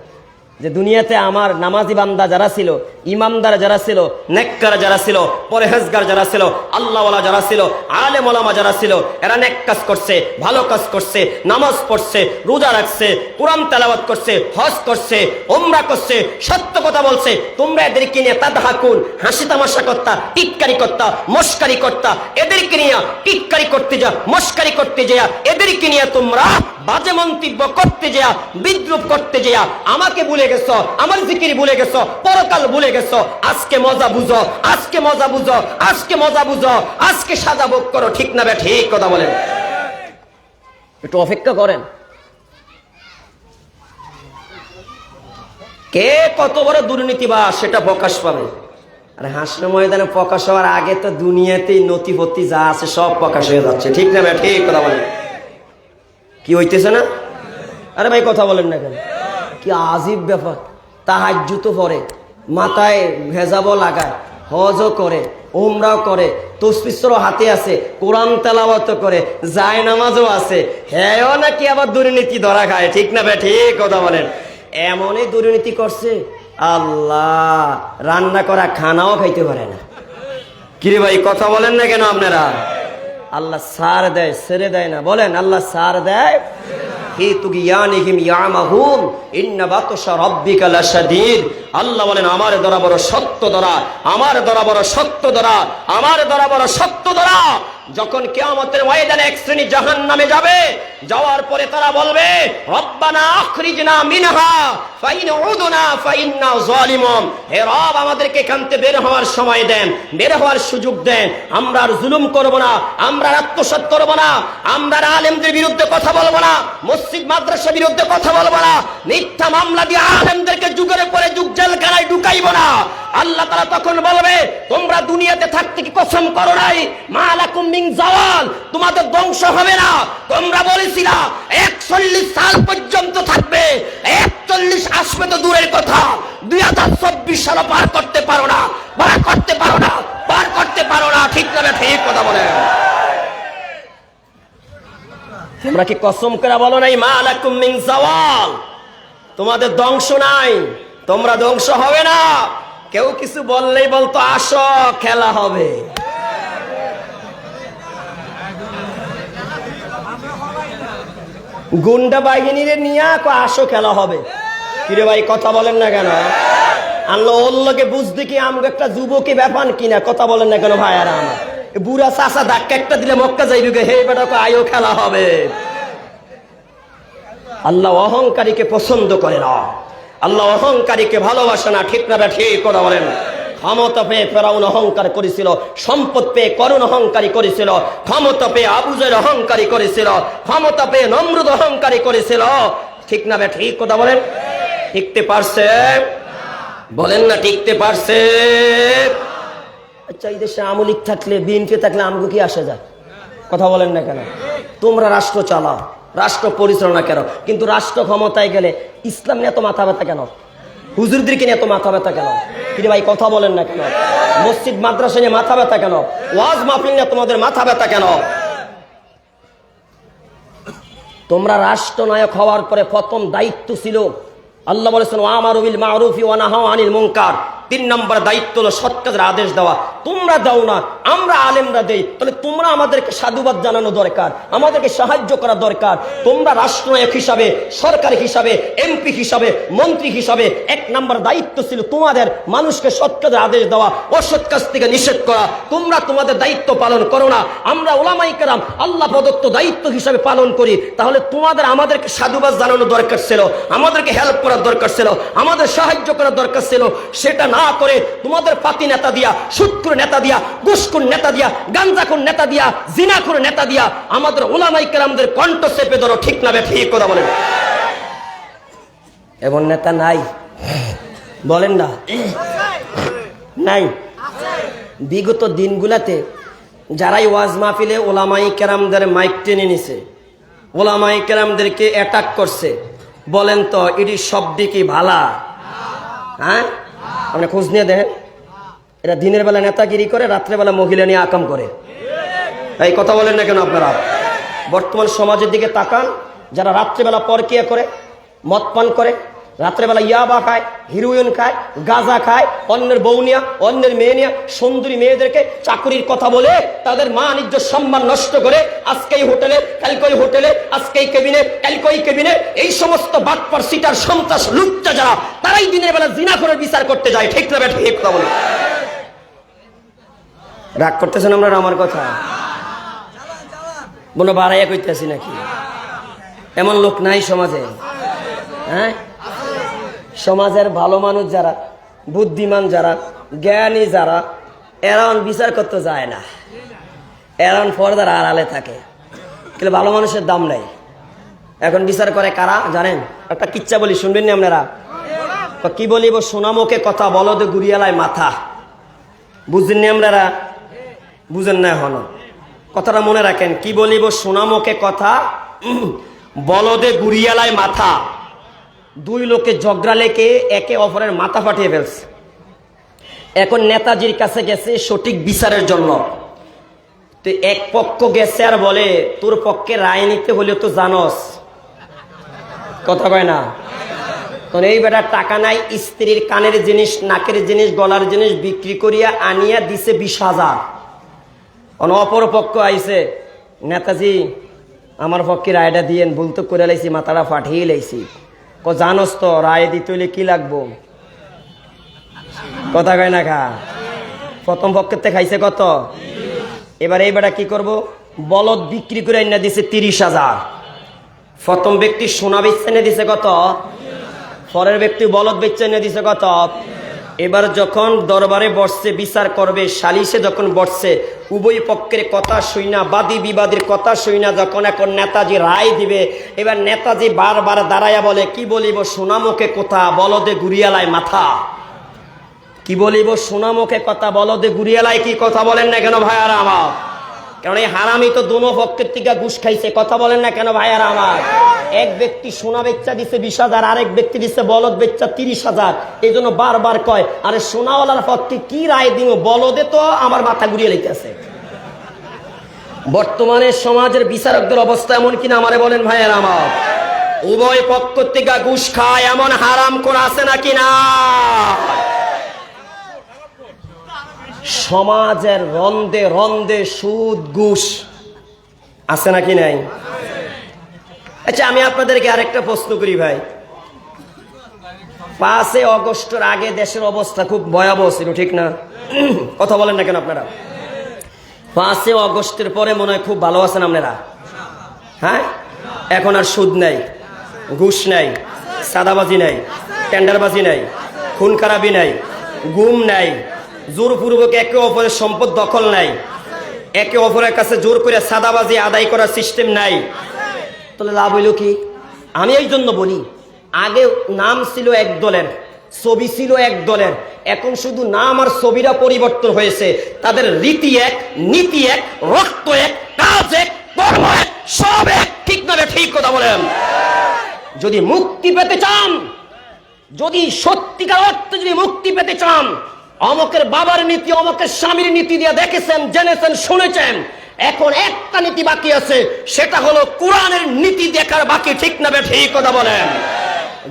Speaker 1: যে দুনিয়াতে আমার নামাজি বান্দা যারা ছিল, ইমানদার যারা ছিল, নেককার যারা ছিল, পরহেজগার যারা ছিল, আল্লাহওয়ালা যারা ছিল, আলেম ওলামা যারা ছিল, এরা নেক কাজ করছে, ভালো কাজ করছে, নামাজ পড়ছে, রোজা রাখছে, কোরআন তেলাওয়াত করছে, হজ করছে, উমরা করছে, সত্য কথা বলছে। তোমরা এদেরকে নিয়ে তাদহাকুন, হাসি তামাশা করতা, টিটকারি করতা, মস্কারি করতা, এদেরকে নিয়ে টিটকারি করতে যা, মস্কারি করতে যা, এদেরকে নিয়ে তোমরা বাজে মন্তব্য করতে যা, বিদ্রুপ করতে যা, আমাকে ভুলে গেছো, আমার জিকির ভুলে গেছো, পরকাল ভুলে গেছো। আজকে মজা বুঝো, আজকে মজা বুঝো, আজকে মজা বুঝো, আজকে সাজা ভোগ করো। ঠিক না বে ঠিক? কথা বলেন, একটু অপেক্ষা করেন। কে কত বড় দুর্নীতিবাজ সেটা প্রকাশ পাবে। আর হাসর ময়দানে প্রকাশ হওয়ার আগে তো দুনিয়াতেই নথিপত্তি যা আছে সব প্রকাশ হয়ে যাচ্ছে। ঠিক না বে ঠিক? কথা বলেন, কি হইতেছে না? আরে ভাই কথা বলেন না কেন? কি আজীব ব্যাপার! তাহাজ্জুদও পড়ে, মাথায় ভেজাবও লাগায়, হজও করে, উমরাও করে, তসবিহও হাতে আছে, কোরআন তেলাওয়াত করে, যায় নামাজও আছে, হ্যাঁ নাকি আবার দুর্নীতি ধরা খায়। ঠিক না বে ঠিক? কথা বলেন, এমনই দুর্নীতি করছে আল্লাহ রান্না করা খানাও খাইতে পারে না। কিরে ভাই কথা বলেন না কেন আপনারা? আল্লাহ সার দেয়, ছেড়ে দেয় না। বলেন আল্লাহ সার দেয়। আল্লাহ বলেন আমার দ্বারা বড় সত্য ধরা, আমার দ্বারা বড় সত্য ধরা, আমার দ্বারা বড় সত্য ধরা। যখন কিয়ামতের ময়দানে এক শ্রেণী জাহান্নামে যাবে, যাওয়ার পরে তারা বলবে রব্বানা আখরিজনা মিনহা ফাইন উদনা ফাইন্না যালিমুন। হে রব আমাদেরকে এখান থেকে বের হওয়ার সময় দেন, বের হওয়ার সুযোগ দেন। আমরা আর জুলুম করব না, আমরা আত্মসাৎ করব না, আমরা আলেমদের বিরুদ্ধে কথা বলবো না, মসজিদ মাদ্রাসার বিরুদ্ধে কথা বলবো না, মিথ্যা মামলা দিয়ে আলেমদেরকে যুগের পরে যুগ জেলখানায় ঢুকাইবো না। আল্লাহ তাআলা তখন বলবে তোমরা দুনিয়াতে থাকতে কি কসম করো নাই মা লাকুম মিন জাওয়াল, তোমাদের ধ্বংস হবে না। তোমরা বলেছিলা 41 সাল পর্যন্ত থাকবে, 41 আসবে তো দূরের কথা, 2024 সাল পার করতে পারো না, পার করতে পারো না, পার করতে পারো না। ঠিক না ঠিক? কথা বলে তোমরা কি কসম করে বলো নাই মা লাকুম মিন জাওয়াল, তোমাদের ধ্বংস নাই, তোমরা ধ্বংস হবে না। কেউ কিছু বললেই বলতো আসো খেলা হবে। গুন্ডা বাহিনীর নিয়ে আসো খেলা হবে। কিরে ভাই কথা বলেন না কেন? আল্লাহ ওল্লকে বুঝতে কি আমাকে একটা যুবকে ব্যাপার কিনা? কথা বলেন না কেন ভাই? আর আমার বুড়া চাষা ধাক্কা একটা দিলে মক্কা যাইবে, হে বেটা আয়ো খেলা হবে। আল্লাহ অহংকারীকে পছন্দ করে না, আল্লাহ অহংকারীকে ভালোবাসে না। ঠিক না ঠিক? কথা বলেন। ক্ষমতা পেয়ে ফেরাউন অহংকার করেছিল, সম্পদ পেয়ে করুণ অহংকারী করেছিল, ক্ষমতা পেয়ে আবু জেহেল অহংকারী করেছিল, ক্ষমতা পেয়ে নমরুদ অহংকারী করেছিল। ঠিক না ঠিক? কথা বলেন। টিকতে পারছে? বলেন না টিকতে পারছে? আচ্ছা এই দেশে আওয়ামী লীগ থাকলে, বিএনপি থাকলে আমগো কি আসে যায়? কথা বলেন না কেন? তোমরা রাষ্ট্র চালাও, রাষ্ট্র পরিচালনা কেন, কিন্তু রাষ্ট্র ক্ষমতায় গেলে ইসলাম নিয়ে এত মাথা ব্যথা কেন? হুজুরদেরকে নিয়ে এত মাথা ব্যথা কেন? কিরে ভাই কথা বলেন না কেন? মসজিদ মাদ্রাসা নিয়ে মাথা ব্যথা কেন? ওয়াজ মাহফিল নিয়ে তোমাদের মাথা ব্যথা কেন? তোমরা রাষ্ট্রনায়ক হওয়ার পরে প্রথম দায়িত্ব ছিল আল্লাহ বলেছেন আমারু বিল মারুফি ওয়া নাহাউ আনিল মুনকার। 3 নম্বর দায়িত্ব হলো সৎ কাজের আদেশ দেওয়া। তোমরা দাও না, আমরা আলেমরা দেই, তাহলে তোমরা আমাদেরকে সাধুবাদ জানানো দরকার, আমাদেরকে সাহায্য করা দরকার। তোমরা রাষ্ট্রনায়ক হিসাবে, সরকার হিসাবে, এমপি হিসাবে, মন্ত্রী হিসাবে 1 নম্বর দায়িত্ব ছিল তোমাদের মানুষকে সৎ কাজের আদেশ দেওয়া, অসৎ কাজ থেকে নিষেধ করা। তোমরা তোমাদের দায়িত্ব পালন করো না, আমরা উলামায়ে কেরাম আল্লাহ প্রদত্ত দায়িত্ব হিসাবে পালন করি। তাহলে তোমাদের আমাদেরকে সাধুবাদ জানানো দরকার ছিল, আমাদেরকে হেল্প করার দরকার ছিল, আমাদের সাহায্য করার দরকার ছিল। সেটা না করে তোমাদের পাতি নেতা দিয়া, সুদখোর নেতা দিয়া, ঘুষখোর নেতা দিয়া, গাঞ্জাখোর নেতা দিয়া, জিনাখোর নেতা দিয়া আমাদের উলামায়ে কেরামদের কণ্ঠ চেপে ধরো। ঠিক না ঠিক কথা বলেন? এমন নেতা নাই? বলেন না নাই? বিগত দিনগুলাতে যারাই ওয়াজ মাহফিলে উলামায়ে কেরামদের মাইক টেনে নিছে, উলামায়ে কেরামদেরকে অ্যাটাক করছে, বলেন তো এটি শব্দ কি ভালা? হ্যাঁ, আপনি খোঁজ নিয়ে দেখেন, এরা দিনের বেলা নেতাগিরি করে, রাত্রেবেলা মহিলা নিয়ে আকাম করে। এই কথা বলেন না কেন আপনারা? বর্তমান সমাজের দিকে তাকান, যারা রাত্রেবেলা পরকিয়া করে, মদ পান করে, রাত্রেবেলা ইয়াবা খায়, হিরোইন খায়, গাঁজা খায়, অন্যের বউ নিয়া, অন্যের মেয়ে নিয়া, সুন্দরী মেয়েদেরকে চাকুরির কথা বলে তাদের মান ইজ্জত সম্মান নষ্ট করে, আজকে এই হোটেলে, কালকে ওই হোটেলে, আজকে এই কেবিনে, কালকে ওই কেবিনে, এই সমস্ত বাটপার সিটার সন্ত্রাস লুচ্চা যারা, তারাই দিনের বেলা জিনা করে বিচার করতে যায়। ঠিক না ঠিক কথা বলে? রাগ করতেছেন আমরা আমার কথা? মনে বাড়াইয়া কইতেছি নাকি? এমন লোক নাই সমাজে? হ্যাঁ, সমাজের ভালো মানুষ যারা, বুদ্ধিমান যারা, জ্ঞানী যারা, এরান বিচার করতে যায় না, এরান পর্দার আড়ালে থাকে। কিন্তু ভালো মানুষের দাম নাই। এখন বিচার করে কারা জানেন? একটা কিচ্ছা বলি, শুনবেন না আপনারা? কি বলিব, সোনামুখে কথা বলদে গুড়িয়ালায় মাথা। বুঝেননি আপনারা? বুঝেন না এখনো? কথাটা মনে রাখেন, কি বলিব, সোনামুখে কথা বলদে গুড়িয়ালায় মাথা। 2 লোকে ঝগড়া লেগে একে অপরের মাথা ফাটিয়ে ফেলছে। এখন নেতাজির কাছে গেছে সঠিক বিচারের জন্য। তো এক পক্ষ গেছে আর বলে, তোর পক্ষে রায় নিতে হলে তো জানস, কথা কয় না? তখন এই বেটার টাকা নাই, স্ত্রীর কানের জিনিস, নাকের জিনিস, গলার জিনিস বিক্রি করিয়া আনিয়া দিছে 20,000। অপর পক্ষ আইছে, নেতাজি আমার পক্ষে রায়টা দিয়েন, ভুল তো করে লাইছি, মাথাটা ফাটিয়ে লাইছি। জানোস তো রায় দিতে হইলে কি লাগবো, কথা কয় না? খা প্রথম পক্ষের খাইছে কত? এবার এই বেটা কি করব, বলদ বিক্রি করে এনে দিছে 30,000। প্রথম ব্যক্তি সোনা বেচে এনে দিছে কত? পরের ব্যক্তি বলদ বেচে এনে দিছে কত? এবার যখন দরবারে বসছে, বিচার করবে, সালিশে যখন বসছে, উভয় পক্ষের কথা শুইনা, বাদী বিবাদীর কথা শুইনা যখন এখন নেতাজি রায় দিবে, এবার নেতাজি বারবার দাঁড়াইয়া বলে, কি বলিব, সোনামুখে কথা বলদে গুড়িয়ালায় মাথা। কি বলিব, সোনামুখে কথা বলদে গুড়িয়ালায় কি কথা বলেন না কেন ভাইয়ারা আমার? কারণ এই হারামি তো দোনো পক্ষের থেকে ঘুষ খাইছে, কথা বলেন না কেন ভাইয়ারা আমার? এক ব্যক্তি সোনা বেচ্চা দিছে 20,000, আরেক ব্যক্তি দিছে বলদ বেচ্চা 30,000। এই জন্য বারবার কয়, আরে সোনাওয়ালার পক্ষে কি রায় দিব, বলদে তো আমার মাথা ঘুরিয়ে লেগেছে। বর্তমানে সমাজের বিচারকদের অবস্থা এমন কিনা আমারে বলেন ভাইয়ারা আমার? উভয় পক্ষ থেকে ঘুষ খায়, এমন হারাম কোন আছে নাকি না? সমাজের রন্দে রন্দে সুদ ঘুষ আছে নাকি নাই? আচ্ছা, আমি আপনাদেরকে আরেকটা প্রশ্ন করি ভাই। 5 আগস্টের আগে দেশের অবস্থা খুব ভয়াবহ ছিল, ঠিক না? কথা বলেন না কেন আপনারা? 5 আগস্টের পরে মনে হয় খুব ভালো আছেন আপনারা? হ্যাঁ, এখন আর সুদ নাই, ঘুষ নাই, সাদাবাজি নাই, টেন্ডারবাজি নাই, খুন খারাপি নাই, গুম নাই, জোরপূর্বক একে অপরের সম্পদ দখল নাই, একে অপরের কাছে জোর করে সাদাবাজি আদায় করার সিস্টেম নাই। তাহলে লাভ হইল কি? আমি এই জন্য বলি, আগে নাম ছিল এক দলের, ছবি ছিল এক দলের, এখন শুধু নাম আর ছবিটা পরিবর্তন হয়েছে, তাদের রীতি এক, নীতি এক, রক্ত এক, কাজ এক, কর্ম এক, সব এক। ঠিক না? ঠিক কথা বলেন। যদি মুক্তি পেতে চান, যদি সত্যিকার অর্থে যদি মুক্তি পেতে চান, অমকের বাবার নীতি, অমকের স্বামীর নীতি দিয়ে দেখেছেন, জেনেছেন, শুনেছেন, এখন একটা নীতি বাকি আছে, সেটা হলো কোরআনের নীতি দেখার বাকি। ঠিক না? ঠিক কথা বলেন।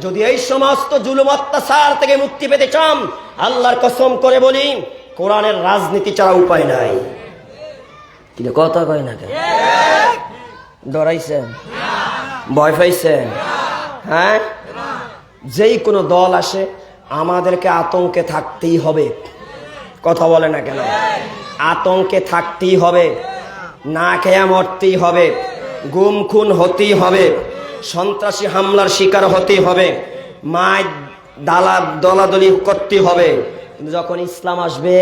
Speaker 1: যদি এই সমস্ত জুলুম অত্যাচার থেকে মুক্তি পেতে চান, আল্লাহর কসম করে বলি, কোরআনের রাজনীতি ছাড়া উপায় নাই। কিন্তু কথা কয় না কেন? ডরাইছেন? ভয় পাইছেন? হ্যাঁ, যেই কোনো দল আসে আমাদেরকে আতঙ্কে থাকতেই হবে। কথা বলে না কেন? আতঙ্কে থাকতেই হবে, না খেয়া মরতেই হবে, গুম খুন হতেই হবে, সন্ত্রাসী হামলার শিকার হতেই হবে, মায় দলাদলি করতে হবে। কিন্তু যখন ইসলাম আসবে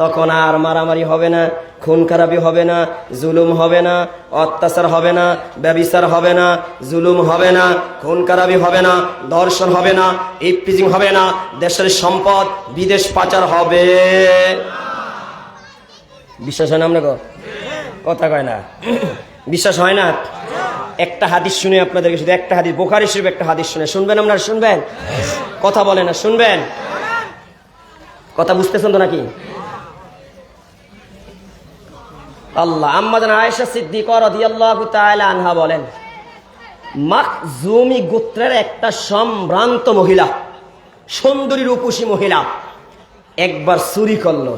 Speaker 1: তখন আর মারামারি হবে না, খুন খারাপি হবে না, জুলুম হবে না, অত্যাচার হবে না, ব্যভিচার হবে না, জুলুম হবে না, খুন খারাপি হবে না, ধর্ষণ হবে না, ইফটিজিং হবে না, দেশের সম্পদ বিদেশ পাচার হবে। বিশ্বাস হয় না আপনাকে? কথা কয় না? বিশ্বাস হয় না? একটা হাদিস শুনে আপনাদেরকে, শুধু একটা হাদিস, বুখারী শরীফ একটা হাদিস শুনে শুনবেন। আপনারা শুনবেন? কথা বলে না, শুনবেন? কথা বুঝতেছেন তো নাকি? আল্লাহ আম্মা জান আয়েশা সিদ্দিকা রাদিয়াল্লাহু তাআলা আনহা বলেন, মাখজুমি গোত্রের একটা সম্ভ্রান্ত মহিলা, সুন্দরী রূপসী মহিলা একবার চুরি করলো।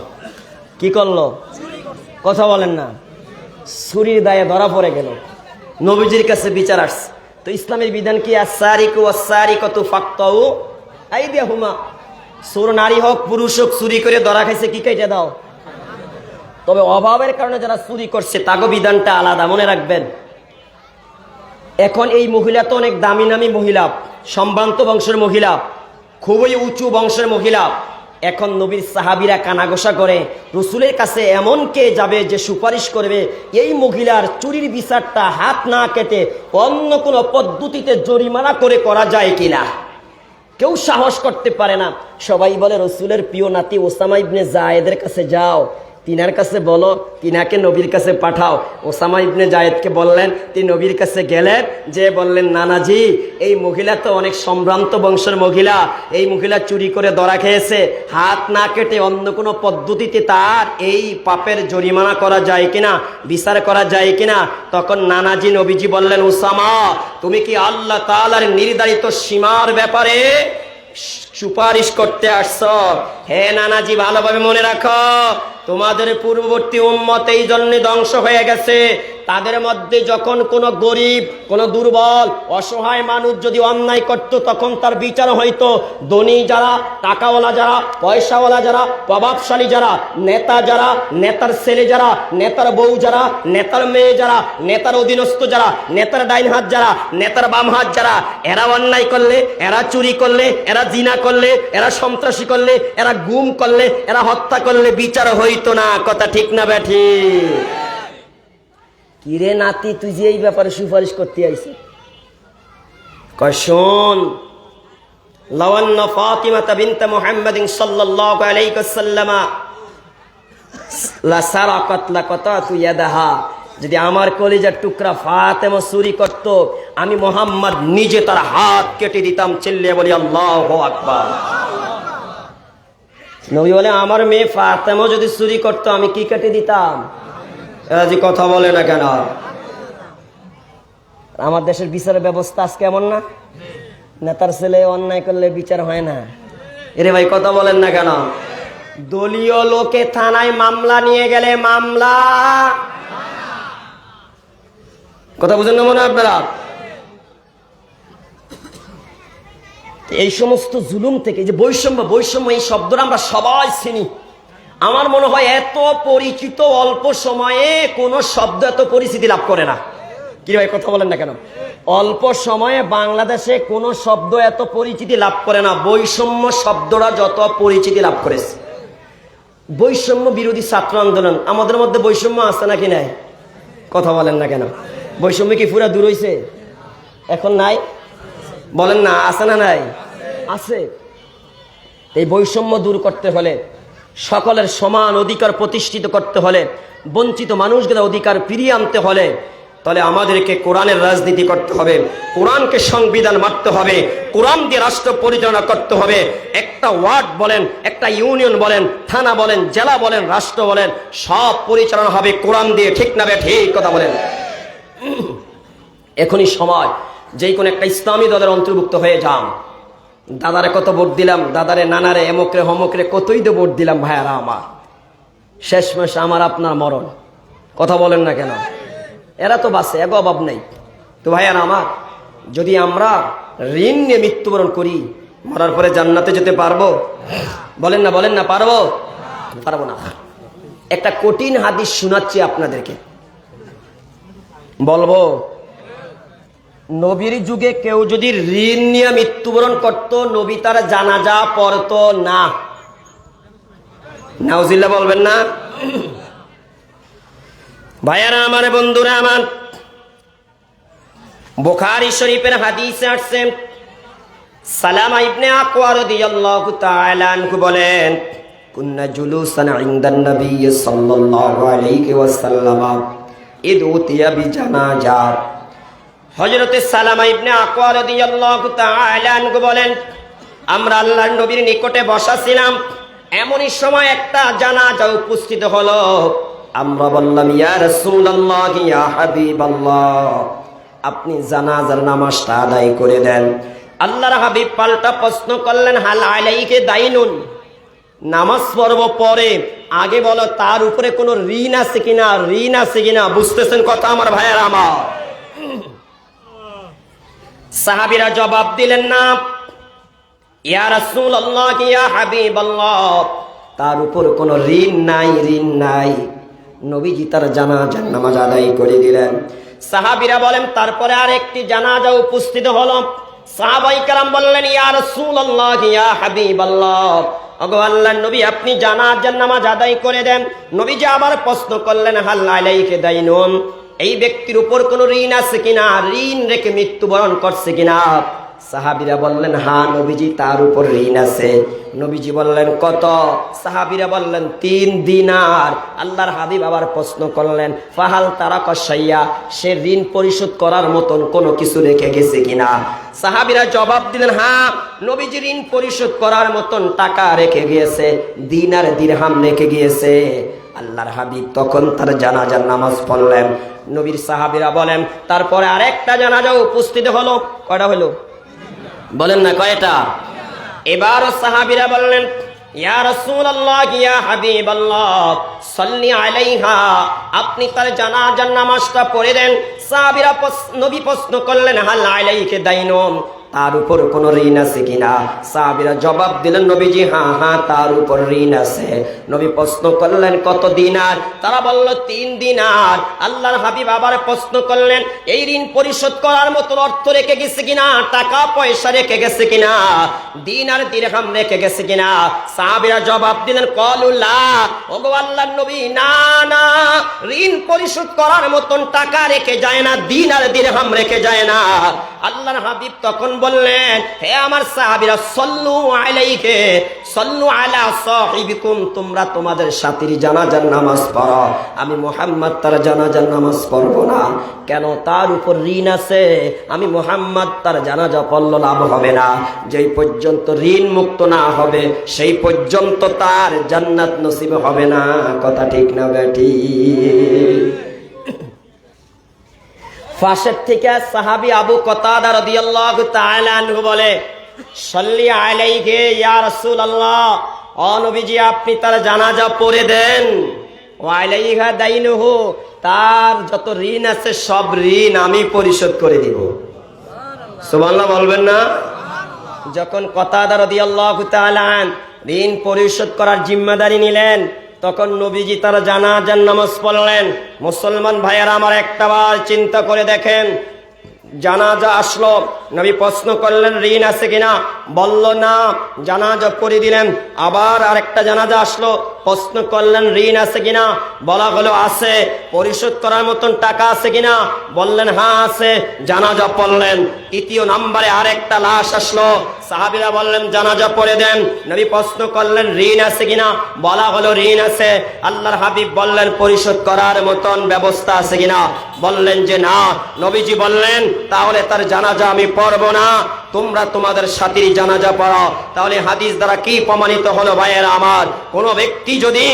Speaker 1: কি করলো? কথা বলেন না? চুরির দায়ে ধরা পড়ে গেল। নবীজির কাছে বিচার আসছে। তো ইসলামের বিধান কি? আস-সারিকু ওয়াস-সারিকাতু ফাকতাউ আইদিয়াহুমা। চোর নারী হোক পুরুষ হোক, চুরি করে ধরা খাইছে, কি কেটে দাও। তবে অভাবের কারণে যারা চুরি করছে তাগো বিধানটা আলাদা, মনে রাখবেন। এখন এই মহিলা তো অনেক দামি নামি মহিলা, সম্ভ্রান্ত বংশের মহিলা, খুবই উঁচু বংশের মহিলা। এখন নবীর সাহাবীরা কানাঘোষা করে, রসুলের কাছে এমন কে যাবে যে সুপারিশ করবে এই মহিলার চুরির বিচারটা হাত না কেটে অন্য কোনো পদ্ধতিতে জরিমানা করে করা যায় কিনা। কেউ সাহস করতে পারে না। সবাই বলে রসুলের প্রিয় নাতি ওসামা ইবনে জায়েদের কাছে যাও, তিনার কাছে বলো, তিনাকে নবীর কাছে পাঠাও। ওসামা ইবনে জায়েদকে বললেন, তিনি নবীর কাছে গেলেন, যে বললেন, নানাজি এই মহিলা তো অনেক সম্ভ্রান্ত বংশের মহিলা, এই মহিলা চুরি করে ধরা খেয়েছে, হাত না কেটে অন্য কোনো পদ্ধতিতে তার এই পাপের জরিমানা করা যায় কিনা, বিচার করা যায় কিনা। তখন নানাজি নবীজি বললেন, ওসামা তুমি কি আল্লাহ তাআলার নির্ধারিত সীমার ব্যাপারে সুপারিশ করতে আসছ? হে নানাজি, ভালোভাবে মনে রাখো, তোমাদের পূর্ববর্তী উম্মত এই জন্য ধ্বংস হয়ে গেছে। তাদের মধ্যে যখন কোনো গরিব, কোনো দুর্বল, অসহায় মানুষ যদি অন্যায় করত, তখন তার বিচার হইতো। ধনী যারা, টাকাওয়ালা যারা, পয়সাওয়ালা যারা, প্রভাবশালী যারা, নেতা যারা, নেতার ছেলে যারা, নেতার বউ যারা, নেতার মেয়ে যারা, নেতার অধীনস্থ যারা, নেতার ডাইন হাত যারা, নেতার বাম হাত যারা, এরা অন্যায় করলে, এরা চুরি করলে, এরা জিনা করলে, এরা সন্ত্রাসী করলে, এরা গুম করলে, এরা হত্যা করলে বিচার হইতো না। কথা ঠিক না ব্যাঠি? কিরে নাতি, তুই যে এই ব্যাপারে সুপারিশ করতে আইছিস? কয় শোন, লাওয়ান্না ফাতিমাতা বিনত মুহাম্মাদিন সাল্লাল্লাহু আলাইহি ওয়াসাল্লাম লা সারাকাত লাকাতাতু ইয়াদাহা, যদি আমার কলিজার টুকরা ফাতেমা চুরি করত, আমি মুহাম্মদ নিজে তার হাত কেটে দিতাম। চিল্লিয়ে বলি আল্লাহু আকবার। নবী বলে, আমার মেয়ে ফাতেমা যদি চুরি করতো আমি কি কেটে দিতাম? এরা কথা বলে না কেন? আমার দেশের বিচারের ব্যবস্থা আজকে এমন না? নেতার ছেলে অন্যায় করলে বিচার হয় না। এরে ভাই, কথা বলেন না কেন? দলীয় লোকে থানায় মামলা নিয়ে গেলে মামলা, কথা বুঝেন না মনে হয় আপনারা? এই সমস্ত জুলুম থেকে, যে বৈষম্য, বৈষম্য এই শব্দটা আমরা সবাই চিনি। আমার মনে হয় এত পরিচিত অল্প সময়ে কোনো শব্দ এত পরিচিতি লাভ করে না। কি ভাই, কথা বলেন না কেন? অল্প সময়ে বাংলাদেশে কোনো শব্দ এত পরিচিতি লাভ করে না, বৈষম্য শব্দটা যত পরিচিতি লাভ করেছে। বৈষম্য বিরোধী ছাত্র আন্দোলন, আমাদের মধ্যে বৈষম্য আছে নাকি নাই? কথা বলেন না কেন? বৈষম্য কি পুরা দূর হইছে? এখন নাই? বলেন না, আছে না নাই? আছে। এই বৈষম্য দূর করতে হলে, সকলের সমান অধিকার প্রতিষ্ঠিত করতে হলে, বঞ্চিত মানুষদের অধিকার ফিরিয়ে আনতে হলে, তাহলে আমাদেরকে কোরআনের রাজনীতি করতে হবে, কোরআনকে সংবিধান মানতে হবে, কোরআন দিয়ে রাষ্ট্র পরিচালনা করতে হবে। একটা ওয়ার্ড বলেন, একটা ইউনিয়ন বলেন, থানা বলেন, জেলা বলেন, রাষ্ট্র বলেন, সব পরিচালনা হবে কোরআন দিয়ে। ঠিক না বে? ঠিক কথা বলেন। এখনই সময় যেই কোন একটা ইসলামী দলের অন্তর্ভুক্ত হয়ে যান। দাদারে কত ভোট দিলাম, দাদারে নানারে এমকরে হমকরে কতই তো ভোট দিলাম ভাইয়ারা আমার, শেষমেশ আমার আপনার মরণ। কথা বলেন না কেন? এরা তো বাসে, এগো অভাব নেই। তো ভাইয়ারা আমার, যদি আমরা ঋণ নিয়ে মৃত্যুবরণ করি, মরার পরে জান্নাতে যেতে পারবো? বলেন না, বলেন না, পারবো? পারবো না। একটা কঠিন হাদিস শোনাচ্ছি আপনাদেরকে, বলবো। নবীর যুগে কেউ যদি ঋণ নিয়ে মৃত্যুবরণ করত, নবী তার জানাজা পড়তো না। নাউজিল্লাহ বলবেন না? ভাইয়ারা আমার, বন্ধুরা আমার, বুখারী শরীফের হাদিসে আসছে, সালামা ইবনে আকওয়া রাদিয়াল্লাহু তাআলা আনহু বলেন, কুন্না জুলুসান ইনদান নবী সাল্লাল্লাহু আলাইহি ওয়াসাল্লাম ইদ উতিয়া বিজানাজা। হযরতে সালামা ইবনে আকওয়া রাদিয়াল্লাহু তাআলা আনহু বলেন, আমরা আল্লাহর নবীর নিকটে বসা ছিলাম, এমনই সময় একটা জানাজা উপস্থিত হলো। আমরা বললাম, ইয়া রাসূলুল্লাহ, ইয়া হাবিবাল্লাহ, আপনি জানাজার নামাজটা আদায় করে দেন। আল্লাহর হাবিব পাল্টা প্রশ্ন করলেন, হাল আলাইকে দাইনুন, নামাজ পড়ব পরে, আগে বলো তার উপরে কোনো ঋণ আছে কিনা, ঋণ আছে কিনা। বুঝতেছেন কথা আমার ভাইয়ারা আমার? সাহাবীরা জবাব দিলেন না, ইয়া রাসূলুল্লাহ, ইয়া হাবিবাল্লাহ, তার উপর কোনো ঋণ নাই, ঋণ নাই। নবীজি তার জানাজার নামাজ আদায় করে দিলেন। সাহাবীরা বলেন, তারপরে আরেকটি জানাজা উপস্থিত হলো। সাহাবায়ে কেরাম বললেন, ইয়া রাসূলুল্লাহ, ইয়া হাবিবাল্লাহ, ওগো আল্লাহর নবী, আপনি জানাজার নামাজ আদায় করে দেন। নবীজি আবার প্রশ্ন করলেন, হাল আলাইকা দাইনুন, এই ব্যক্তির উপর কোনো ঋণ আছে কিনা, ঋণ রেখে মৃত্যুবরণ করছে কিনা। সাহাবীরা বললেন, হ্যাঁ নবীজি, তার উপর ঋণ আছে। নবীজি বললেন, কত? সাহাবীরা বললেন, 3 দিনার। আল্লাহর হাবিব আবার প্রশ্ন করলেন, ফাহাল তারাকা শাইয়া, সে ঋণ পরিশোধ করার মতন কোনো কিছু রেখে গেছে কিনা। সাহাবীরা জবাব দিলেন, হ্যাঁ নবীজি ঋণ পরিশোধ করার মতন টাকা রেখে গিয়েছে, দিনার দিরহাম রেখে গিয়েছে। আল্লাহর হাবিব তখন তার জানাজার নামাজ পড়লেন। নবীর সাহাবীরা বলেন, তারপরে আরেকটা জানাজা উপস্থিত হলো। কয়টা হলো? বলেন না, কয়টা? এবার সাহাবীরা বললেন, ইয়া রাসূলুল্লাহ, ইয়া হাবিবাল্লাহ, সাল্লি আলাইহা, আপনি তার জানাজার নামাজটা পড়ে দেন। সাহাবীরা নবী প্রশ্ন করলেন, হাল আলাইকা দাইনুন, তার উপর কোনো ঋণ আছে কিনা। সাহাবীরা জবাব দিলেন, নবীজি, হ্যাঁ হ্যাঁ, তার উপর ঋণ আছে। নবী প্রশ্ন করলেন, কত দিনার? তারা বলল, 3 দিনার। আল্লাহর হাবিব আবার প্রশ্ন করলেন, এই ঋণ পরিশোধ করার মতো অর্থ রেখে গেছে কিনা, টাকা পয়সা রেখে গেছে কিনা, দিনার দিরহাম রেখে গেছে কিনা। সাহাবীরা জবাব দিলেন, ক্বালু লা, ওগো আল্লাহর নবী, না না, ঋণ পরিশোধ করার মতন টাকা রেখে যায় না, দিনার দিরহাম রেখে যায় না। আল্লাহর হাবিব তখন বললেন, হে আমার সাহাবীরা, সাল্লু আলাইহি, সাল্লু আলা সাহিবিকুম, তোমরা তোমাদের সাথীর জানাজার নামাজ পড়ো, আমি মুহাম্মদ তার জানাজার নামাজ পড়ব না। কেন? তার উপর ঋণ আছে, আমি মুহাম্মদ তার জানাজা পড়লে লাভ হবে না। যেই পর্যন্ত ঋণ মুক্ত না হবে, সেই পর্যন্ত তার জান্নাত নসিব হবে না। কথা ঠিক না বেটি? ফাঁসের থেকে সাহাবী আবু কাতাদা রাদিয়াল্লাহু তাআলা আনহু বলে, সাল্লি আলাইহি ইয়া রাসূলুল্লাহ, ও নবীজি, আপনি তার জানাজা পড়ে দেন। ওয়া আলাইহা দাইনুহু, তার যত ঋণ আছে সব ঋণ আমি পরিশোধ করে দিব। সুবহানাল্লাহ বলবেন না? যখন কাতাদা রাদিয়াল্লাহু তাআলা ঋণ পরিশোধ করার জিম্মাদারি নিলেন, তখন নবীজি তার জানাজার নামাজ পড়লেন। মুসলমান ভাইয়েরা আমার, একটা বার চিন্তা করে দেখেন, জানাজা আসলো, নবী প্রশ্ন করলেন, ঋণ আছে কিনা, বলল না, জানাজা পড়ে দিলেন। আবার আরেকটা জানাজা আসলো, প্রশ্ন করলেন, ঋণ আছে কিনা, বলা হলো আছে। পরিশোধ করার মতন টাকা আছে কিনা, বললেন হ্যাঁ আছে, জানাজা পড়লেন। তৃতীয় নম্বরে আরেকটা লাশ আসলো, সাহাবীরা বললেন, জানাজা পড়ে দেন। নবী প্রশ্ন করলেন, ঋণ আছে কিনা, বলা হলো ঋণ আছে। আল্লাহর হাবিব বললেন, পরিশোধ করার মতন ব্যবস্থা আছে কিনা, বললেন যে না। নবীজি বললেন, তাহলে তার জানাজা আমি পড়ব না, তোমরা তোমাদের সাথীর জানাজা পড়াও। তাহলে হাদিস দ্বারা কি প্রমাণিত হলো ভাইয়েরা আমার? কোন ব্যক্তি যদি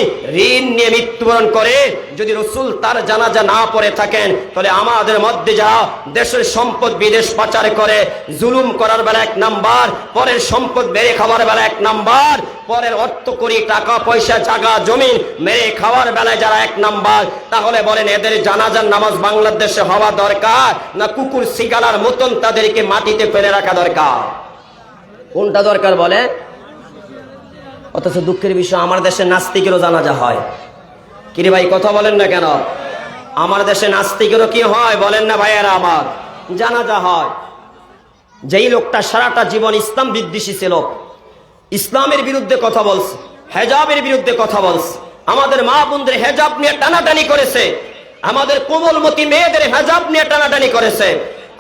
Speaker 1: ঋণ নিয়ে মৃত্যুবরণ করে, যদি রাসূল তার জানাজা না পড়ে থাকেন, তাহলে আমাদের মধ্যে যারা দেশের সম্পদ বিদেশ পাচার করে, জুলুম করার বেলা 1 নাম্বার, পরের সম্পদ মেরে খাওয়ার বেলা 1 নাম্বার, পরের অর্থ করি টাকা পয়সা জায়গা জমি মেরে খাওয়ার বেলায় যারা 1 নাম্বার, তাহলে বলেন এদের জানাজার নামাজ বাংলাদেশে হওয়া দরকার না কুকুর সিগালার মতন তাদেরকে মাটিতে ফেলে রাখা দরকার? কোনটা দরকার বলে? অথচ দুঃখের বিষয় আমার দেশে নাস্তিকেরও জানাজা হয়। কিরে ভাই কথা বলেন না কেন? আমার দেশে নাস্তিকেরও কি হয় বলেন না ভাইয়েরা আমার? জানাজা হয়। যেই লোকটা সারাটা জীবন ইসলাম বিদ্বেষী ছিল, ইসলামের বিরুদ্ধে কথা বলছে, হেজাবের বিরুদ্ধে কথা বলছে, আমাদের মা বোনদের হেজাব নিয়ে টানাটানি করেছে, আমাদের কোমলমতি মেয়েদের হেজাব নিয়ে টানাটানি করেছে,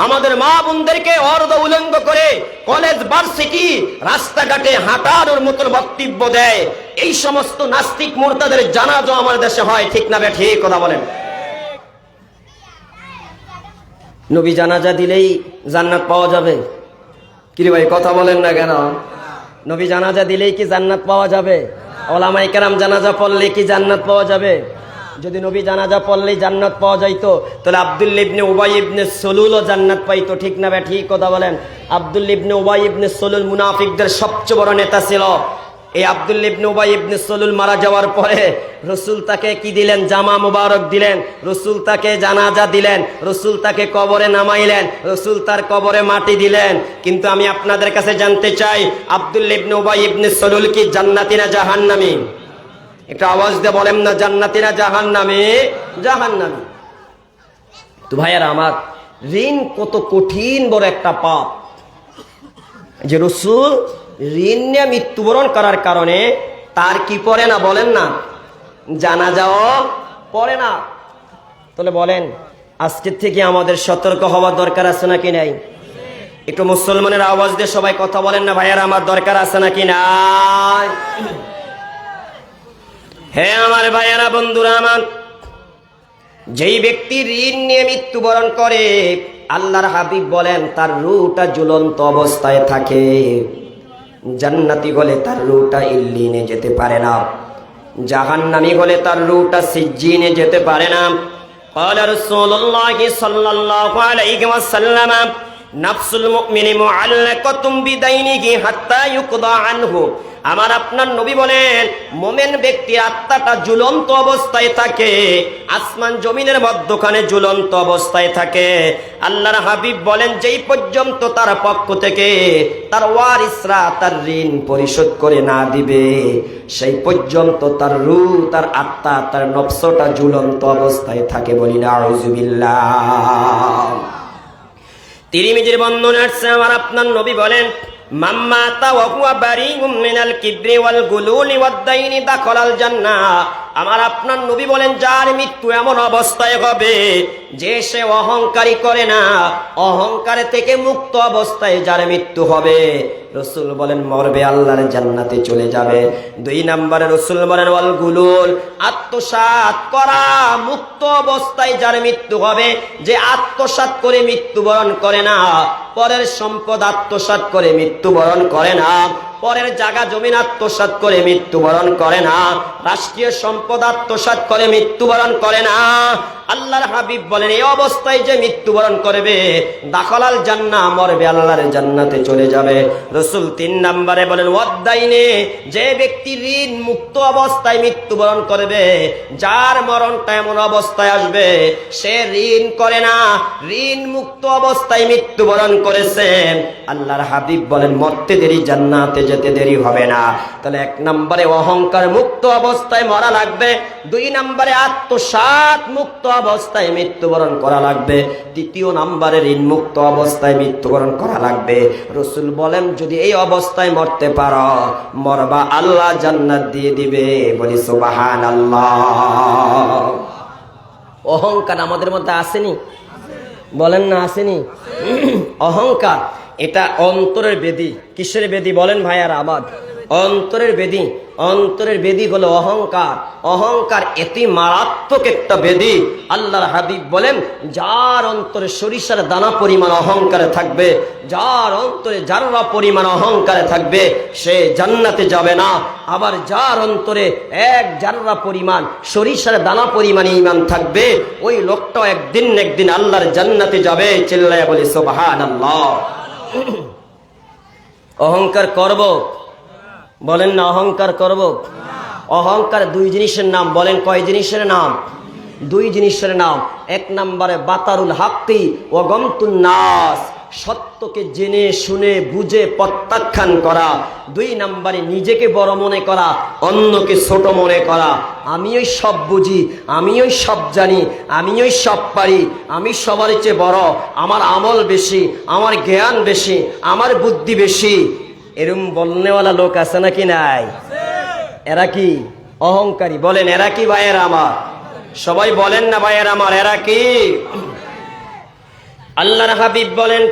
Speaker 1: আমাদের মা বোনদেরকে অর্ধ উলঙ্গ করে কলেজ ভার্সিটি রাস্তাঘাটে হাঁটার মতন বক্তব্য দেয়, এই সমস্ত নাস্তিক মুরতাদের জানাজা আমার দেশে হয়। ঠিক না বেঠিক কথা বলেন? নবী জানাজা দিলেই জান্নাত পাওয়া যাবে? কি রে ভাই কথা বলেন না কেন? নবী জানাজা দিলেই কি জান্নাত পাওয়া যাবে? ওলামায়ে কেরাম জানাজা পড়লে কি জান্নাত পাওয়া যাবে? যদি নবী জানাজা পড়লেই জান্নাত পাওয়া যাইতো, তাহলে আব্দুল্লাহ ইবনে উবাই ইবনে সলুলও জান্নাত পাইতো। ঠিক না ঠিক কথা বলেন? আব্দুল্লাহ ইবনে উবাই ইবনে সলুল মুনাফিকদের সবচেয়ে বড় নেতা ছিল। এই আব্দুল্লাহ ইবনে উবাই ইবনে সলুল মারা যাওয়ার পরে রাসূল তাকে কি দিলেন? জামা মুবারক দিলেন, রাসূল তাকে জানাজা দিলেন, রাসূল তাকে কবরে নামাইলেন, রাসূল তার কবরে মাটি দিলেন। কিন্তু আমি আপনাদের কাছে জানতে চাই, আব্দুল্লাহ ইবনে উবাই ইবনে সলুল কি জান্নাতি না জাহান্নামী? একটা আওয়াজ দিয়ে বলেন না, জান্নাতি না জাহান্নামী? জাহান্নামী। তো ভাইয়ারা আমার, ঋণ কত কঠিন বড় একটা পাপ, যে রাসূল ঋণ নিয়ে মৃত্যুবরণ করার কারণে তার কি পড়ে না বলেন না? জানাজাও পড়ে না। তাহলে বলেন আজকের থেকে আমাদের সতর্ক হওয়ার দরকার আছে নাকি নাই? একটু মুসলমানের আওয়াজ দিয়ে সবাই কথা বলেন না ভাইয়ারা আমার, দরকার আছে নাকি নাই? হ্যাঁ আমার ভাইয়ারা বন্ধুরা আমার, যেই ব্যক্তি ঋণ নিয়ে মৃত্যুবরণ করে, আল্লাহর হাবিব বলেন তার রূহটা ঝুলন্ত অবস্থায় থাকে। জান্নাতি হলে তার রূহটা ইল্লিনে যেতে পারে না, জাহান্নামী হলে তার রূহটা সিজ্জিনে যেতে পারে না। ক্বালা রাসূলুল্লাহ সাল্লাল্লাহু আলাইহি ওয়াসাল্লাম, নাফসুল মুমিনি মুআল্লাকাতুম বিদাইনিহি হাত্তা ইউকদা আনহু। আমার আপনার নবী বলেন, মোমেন ব্যক্তি আত্মাটা ঝুলন্ত অবস্থায় থাকে, আসমান জমিনের মধ্যখানে ঝুলন্ত অবস্থায় থাকে। আল্লাহর হাবিব বলেন, যেই পর্যন্ত তার পক্ষ থেকে তার ওয়ারিসরা তার ঋণ পরিশোধ করে না দিবে, সেই পর্যন্ত তার রূহ, তার আত্মা, তার নফসটা ঝুলন্ত অবস্থায় থাকে। বলি না আউযুবিল্লাহ। তিরমিজির বর্ণনা আছে, আমার আপনার নবী বলেন, মাম্মাতা ওয়া হুয়া বারিউম মিনাল কিবরি ওয়াল গুলুলি ওয়াদ দাইনি দাখালাল জান্নাহ। আমার আপনার নবী বলেন, যার মৃত্যু এমন অবস্থায় হবে যে সে অহংকারী করে না, অহংকারে থেকে মুক্ত অবস্থায় যার মৃত্যু হবে, রাসূল বলেন মরবে আল্লাহর জান্নাতে চলে যাবে। 2 নম্বরে রাসূল বলেন ওয়াল গুলুল, আত্মসাৎ করা মুক্ত অবস্থায় যার মৃত্যু হবে, যে আত্মসাৎ করে মৃত্যুবরণ করে না, পরের সম্পদ আত্মসাৎ করে মৃত্যুবরণ করে না, পরের জায়গা জমিন আত্মসাৎ করে মৃত্যুবরণ করে না, রাষ্ট্রীয় সম্পদ আত্মসাৎ করে মৃত্যুবরণ করে না। আল্লাহর হাবিব বলেন, এই অবস্থায় যে মৃত্যুবরণ করবে, দাখালাল জান্নাহ, মরবে আল্লাহর জান্নাতে চলে যাবে। রাসূল 3 নম্বরে বলেন ওয়াদ্দাইনে, যে ব্যক্তি ঋণ মুক্ত অবস্থায় মৃত্যুবরণ করবে, যার মরণটা এমন অবস্থায় আসবে সে ঋণ করে না, ঋণ মুক্ত অবস্থায় মৃত্যুবরণ করেছে, আল্লাহর হাবিব বলেন মরতে দেরি, জান্নাতে যেতে দেরি হবে না। তাহলে 1 নম্বরে অহংকার মুক্ত অবস্থায় মরা লাগবে, 2 নম্বরে আত্মসাৎ মুক্ত অবস্থায় মৃত্যুবরণ করা লাগবে, 3 নম্বরে ঋণ মুক্ত অবস্থায় মৃত্যুবরণ করা লাগবে। রাসূল বলেন যদি এই অবস্থায় মরতে পারো, মরবা আল্লাহ জান্নাত দিয়ে দিবে। বলি সুবহানাল্লাহ। অহংকার আমাদের মধ্যে আসেনি? বলেন না আসেনি? অহংকার এটা অন্তরের বেদি। কিসের বেদি বলেন ভাইয়ারা? আবার অন্তরের বেদি। অন্তরের বেদি হলো অহংকার। অহংকার এতই মারাত্মক একটা বেদি, আল্লাহর হাবিব বলেন যার অন্তরে সরিষার দানা পরিমাণ অহংকারে থাকবে, যার অন্তরে জাররা পরিমাণ অহংকারে থাকবে, সে জান্নাতে যাবে না। আবার যার অন্তরে এক জাররা পরিমাণ সরিষার দানা পরিমাণ ঈমান থাকবে, ওই লোকটাও একদিন আল্লাহর জান্নাতে যাবে। চিল্লায়া বলি সুবহানাল্লাহ। অহংকার করব? বলেন না অহংকার করব? অহংকার দুই জিনিসের নাম। বলেন কয় জিনিসের নাম? দুই জিনিসের নাম। এক নম্বরে বাতারুল হাক্কি ওয়া গমতুন নাস, সত্যকে জেনে শুনে বুঝে প্রত্যাখ্যান করা। দুই নম্বরে নিজেকে বড় মনে করা, অন্যকে ছোট মনে করা। আমিই সব বুঝি, আমিই সব জানি, আমিই সব পারি, আমি সবার চেয়ে বড়, আমার আমল বেশি, আমার জ্ঞান বেশি, আমার বুদ্ধি বেশি। এরম বলনেওয়ালা লোক আছে নাকি নাই? এরা কি অহংকারী? বলেন এরা কি ভাইয়ের আমার? সবাই বলেন না ভাইয়ের আমার, এরা কি? আল্লাহর হাবিব বলেন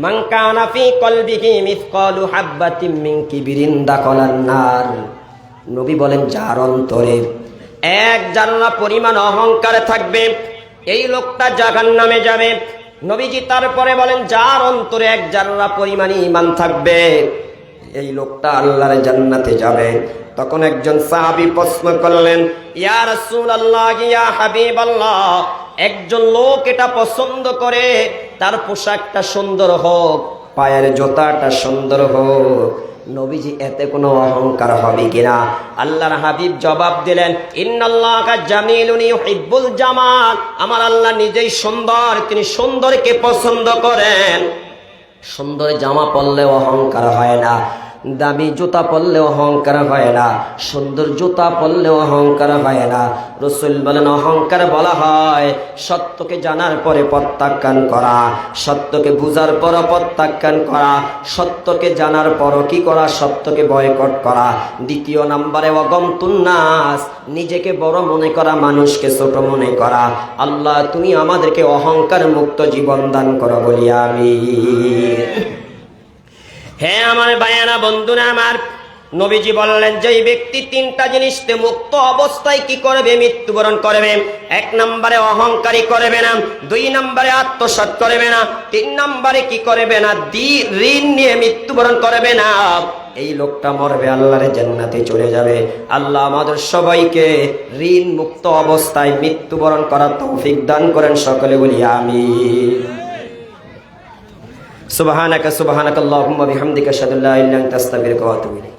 Speaker 1: মান কানা ফি কলবিহি মিসকালু হাববাতিন মিন কিবরিন দাখালান নার। নবী বলেন যার অন্তরে এক জাররা পরিমাণ অহংকার থাকবে, এই লোকটা জাহান্নামে যাবে। নবীজি তারপরে বলেন যার অন্তরে এক জাররা পরিমাণ ঈমান থাকবে, এই লোকটা আল্লাহর জান্নাতে যাবে। তখন একজন সাহাবী প্রশ্ন করলেন, ইয়া রাসূলুল্লাহ, ইয়া হাবিবাল্লাহ, একজন লোক এটা পছন্দ করে তার পোশাকটা সুন্দর হোক, পায়ের জুতাটা সুন্দর হোক, নবীজি এতে কোনো অহংকার হবে কিনা? আল্লাহর হাবিব জবাব দিলেন, ইন্নাল্লাহা জামিলুন ইউহিব্বুল জামাল। আমার আল্লাহ নিজেই সুন্দর, তিনি সুন্দরকে পছন্দ করেন। সুন্দর জামা পরলে অহংকার হয় না, দামি জুতা পরলে অহংকার হয় না, সুন্দর জুতা পরলে অহংকার হয় না। রাসূল বলেন অহংকার বলা হয় সত্যকে জানার পরে প্রত্যাখ্যান করা, সত্যকে বুঝার পর প্রত্যাখ্যান করা, সত্যকে জানার পর কি করা? সত্যকে বয়কট করা। দ্বিতীয় নম্বরে ওয়াগমতুন নাস, নিজেকে বড় মনে করা, মানুষকে ছোট মনে করা। আল্লাহ তুমি আমাদেরকে অহংকার মুক্ত জীবন দান করো বলি আমিন। হ্যাঁ আমার ভাইয়েরা, বন্ধুরা আমার, নবীজি বললেন যেই ব্যক্তি তিনটা জিনিসতে মুক্ত অবস্থায় কি করবে? মৃত্যুবরণ করবে। এক নম্বরে অহংকারী করবে না, দুই নম্বরে আত্মসাৎ করবে না, তিন নম্বরে কি করবে না? ঋণ নিয়ে মৃত্যুবরণ করবে না। এই লোকটা মরবে, আল্লাহর জান্নাতে চলে যাবে। আল্লাহ আমাদের সবাইকে ঋণ মুক্ত অবস্থায় মৃত্যুবরণ করার তৌফিক দান করেন, সকলে বলি আমিন। সুবহানাকা সুবহানাকাল্লাহুম্মা বিহামদিকা আশহাদু আল্লা ইলাহা ইল্লা আনতা আস্তাগফিরুকা ওয়া আতুবু ইলাইক।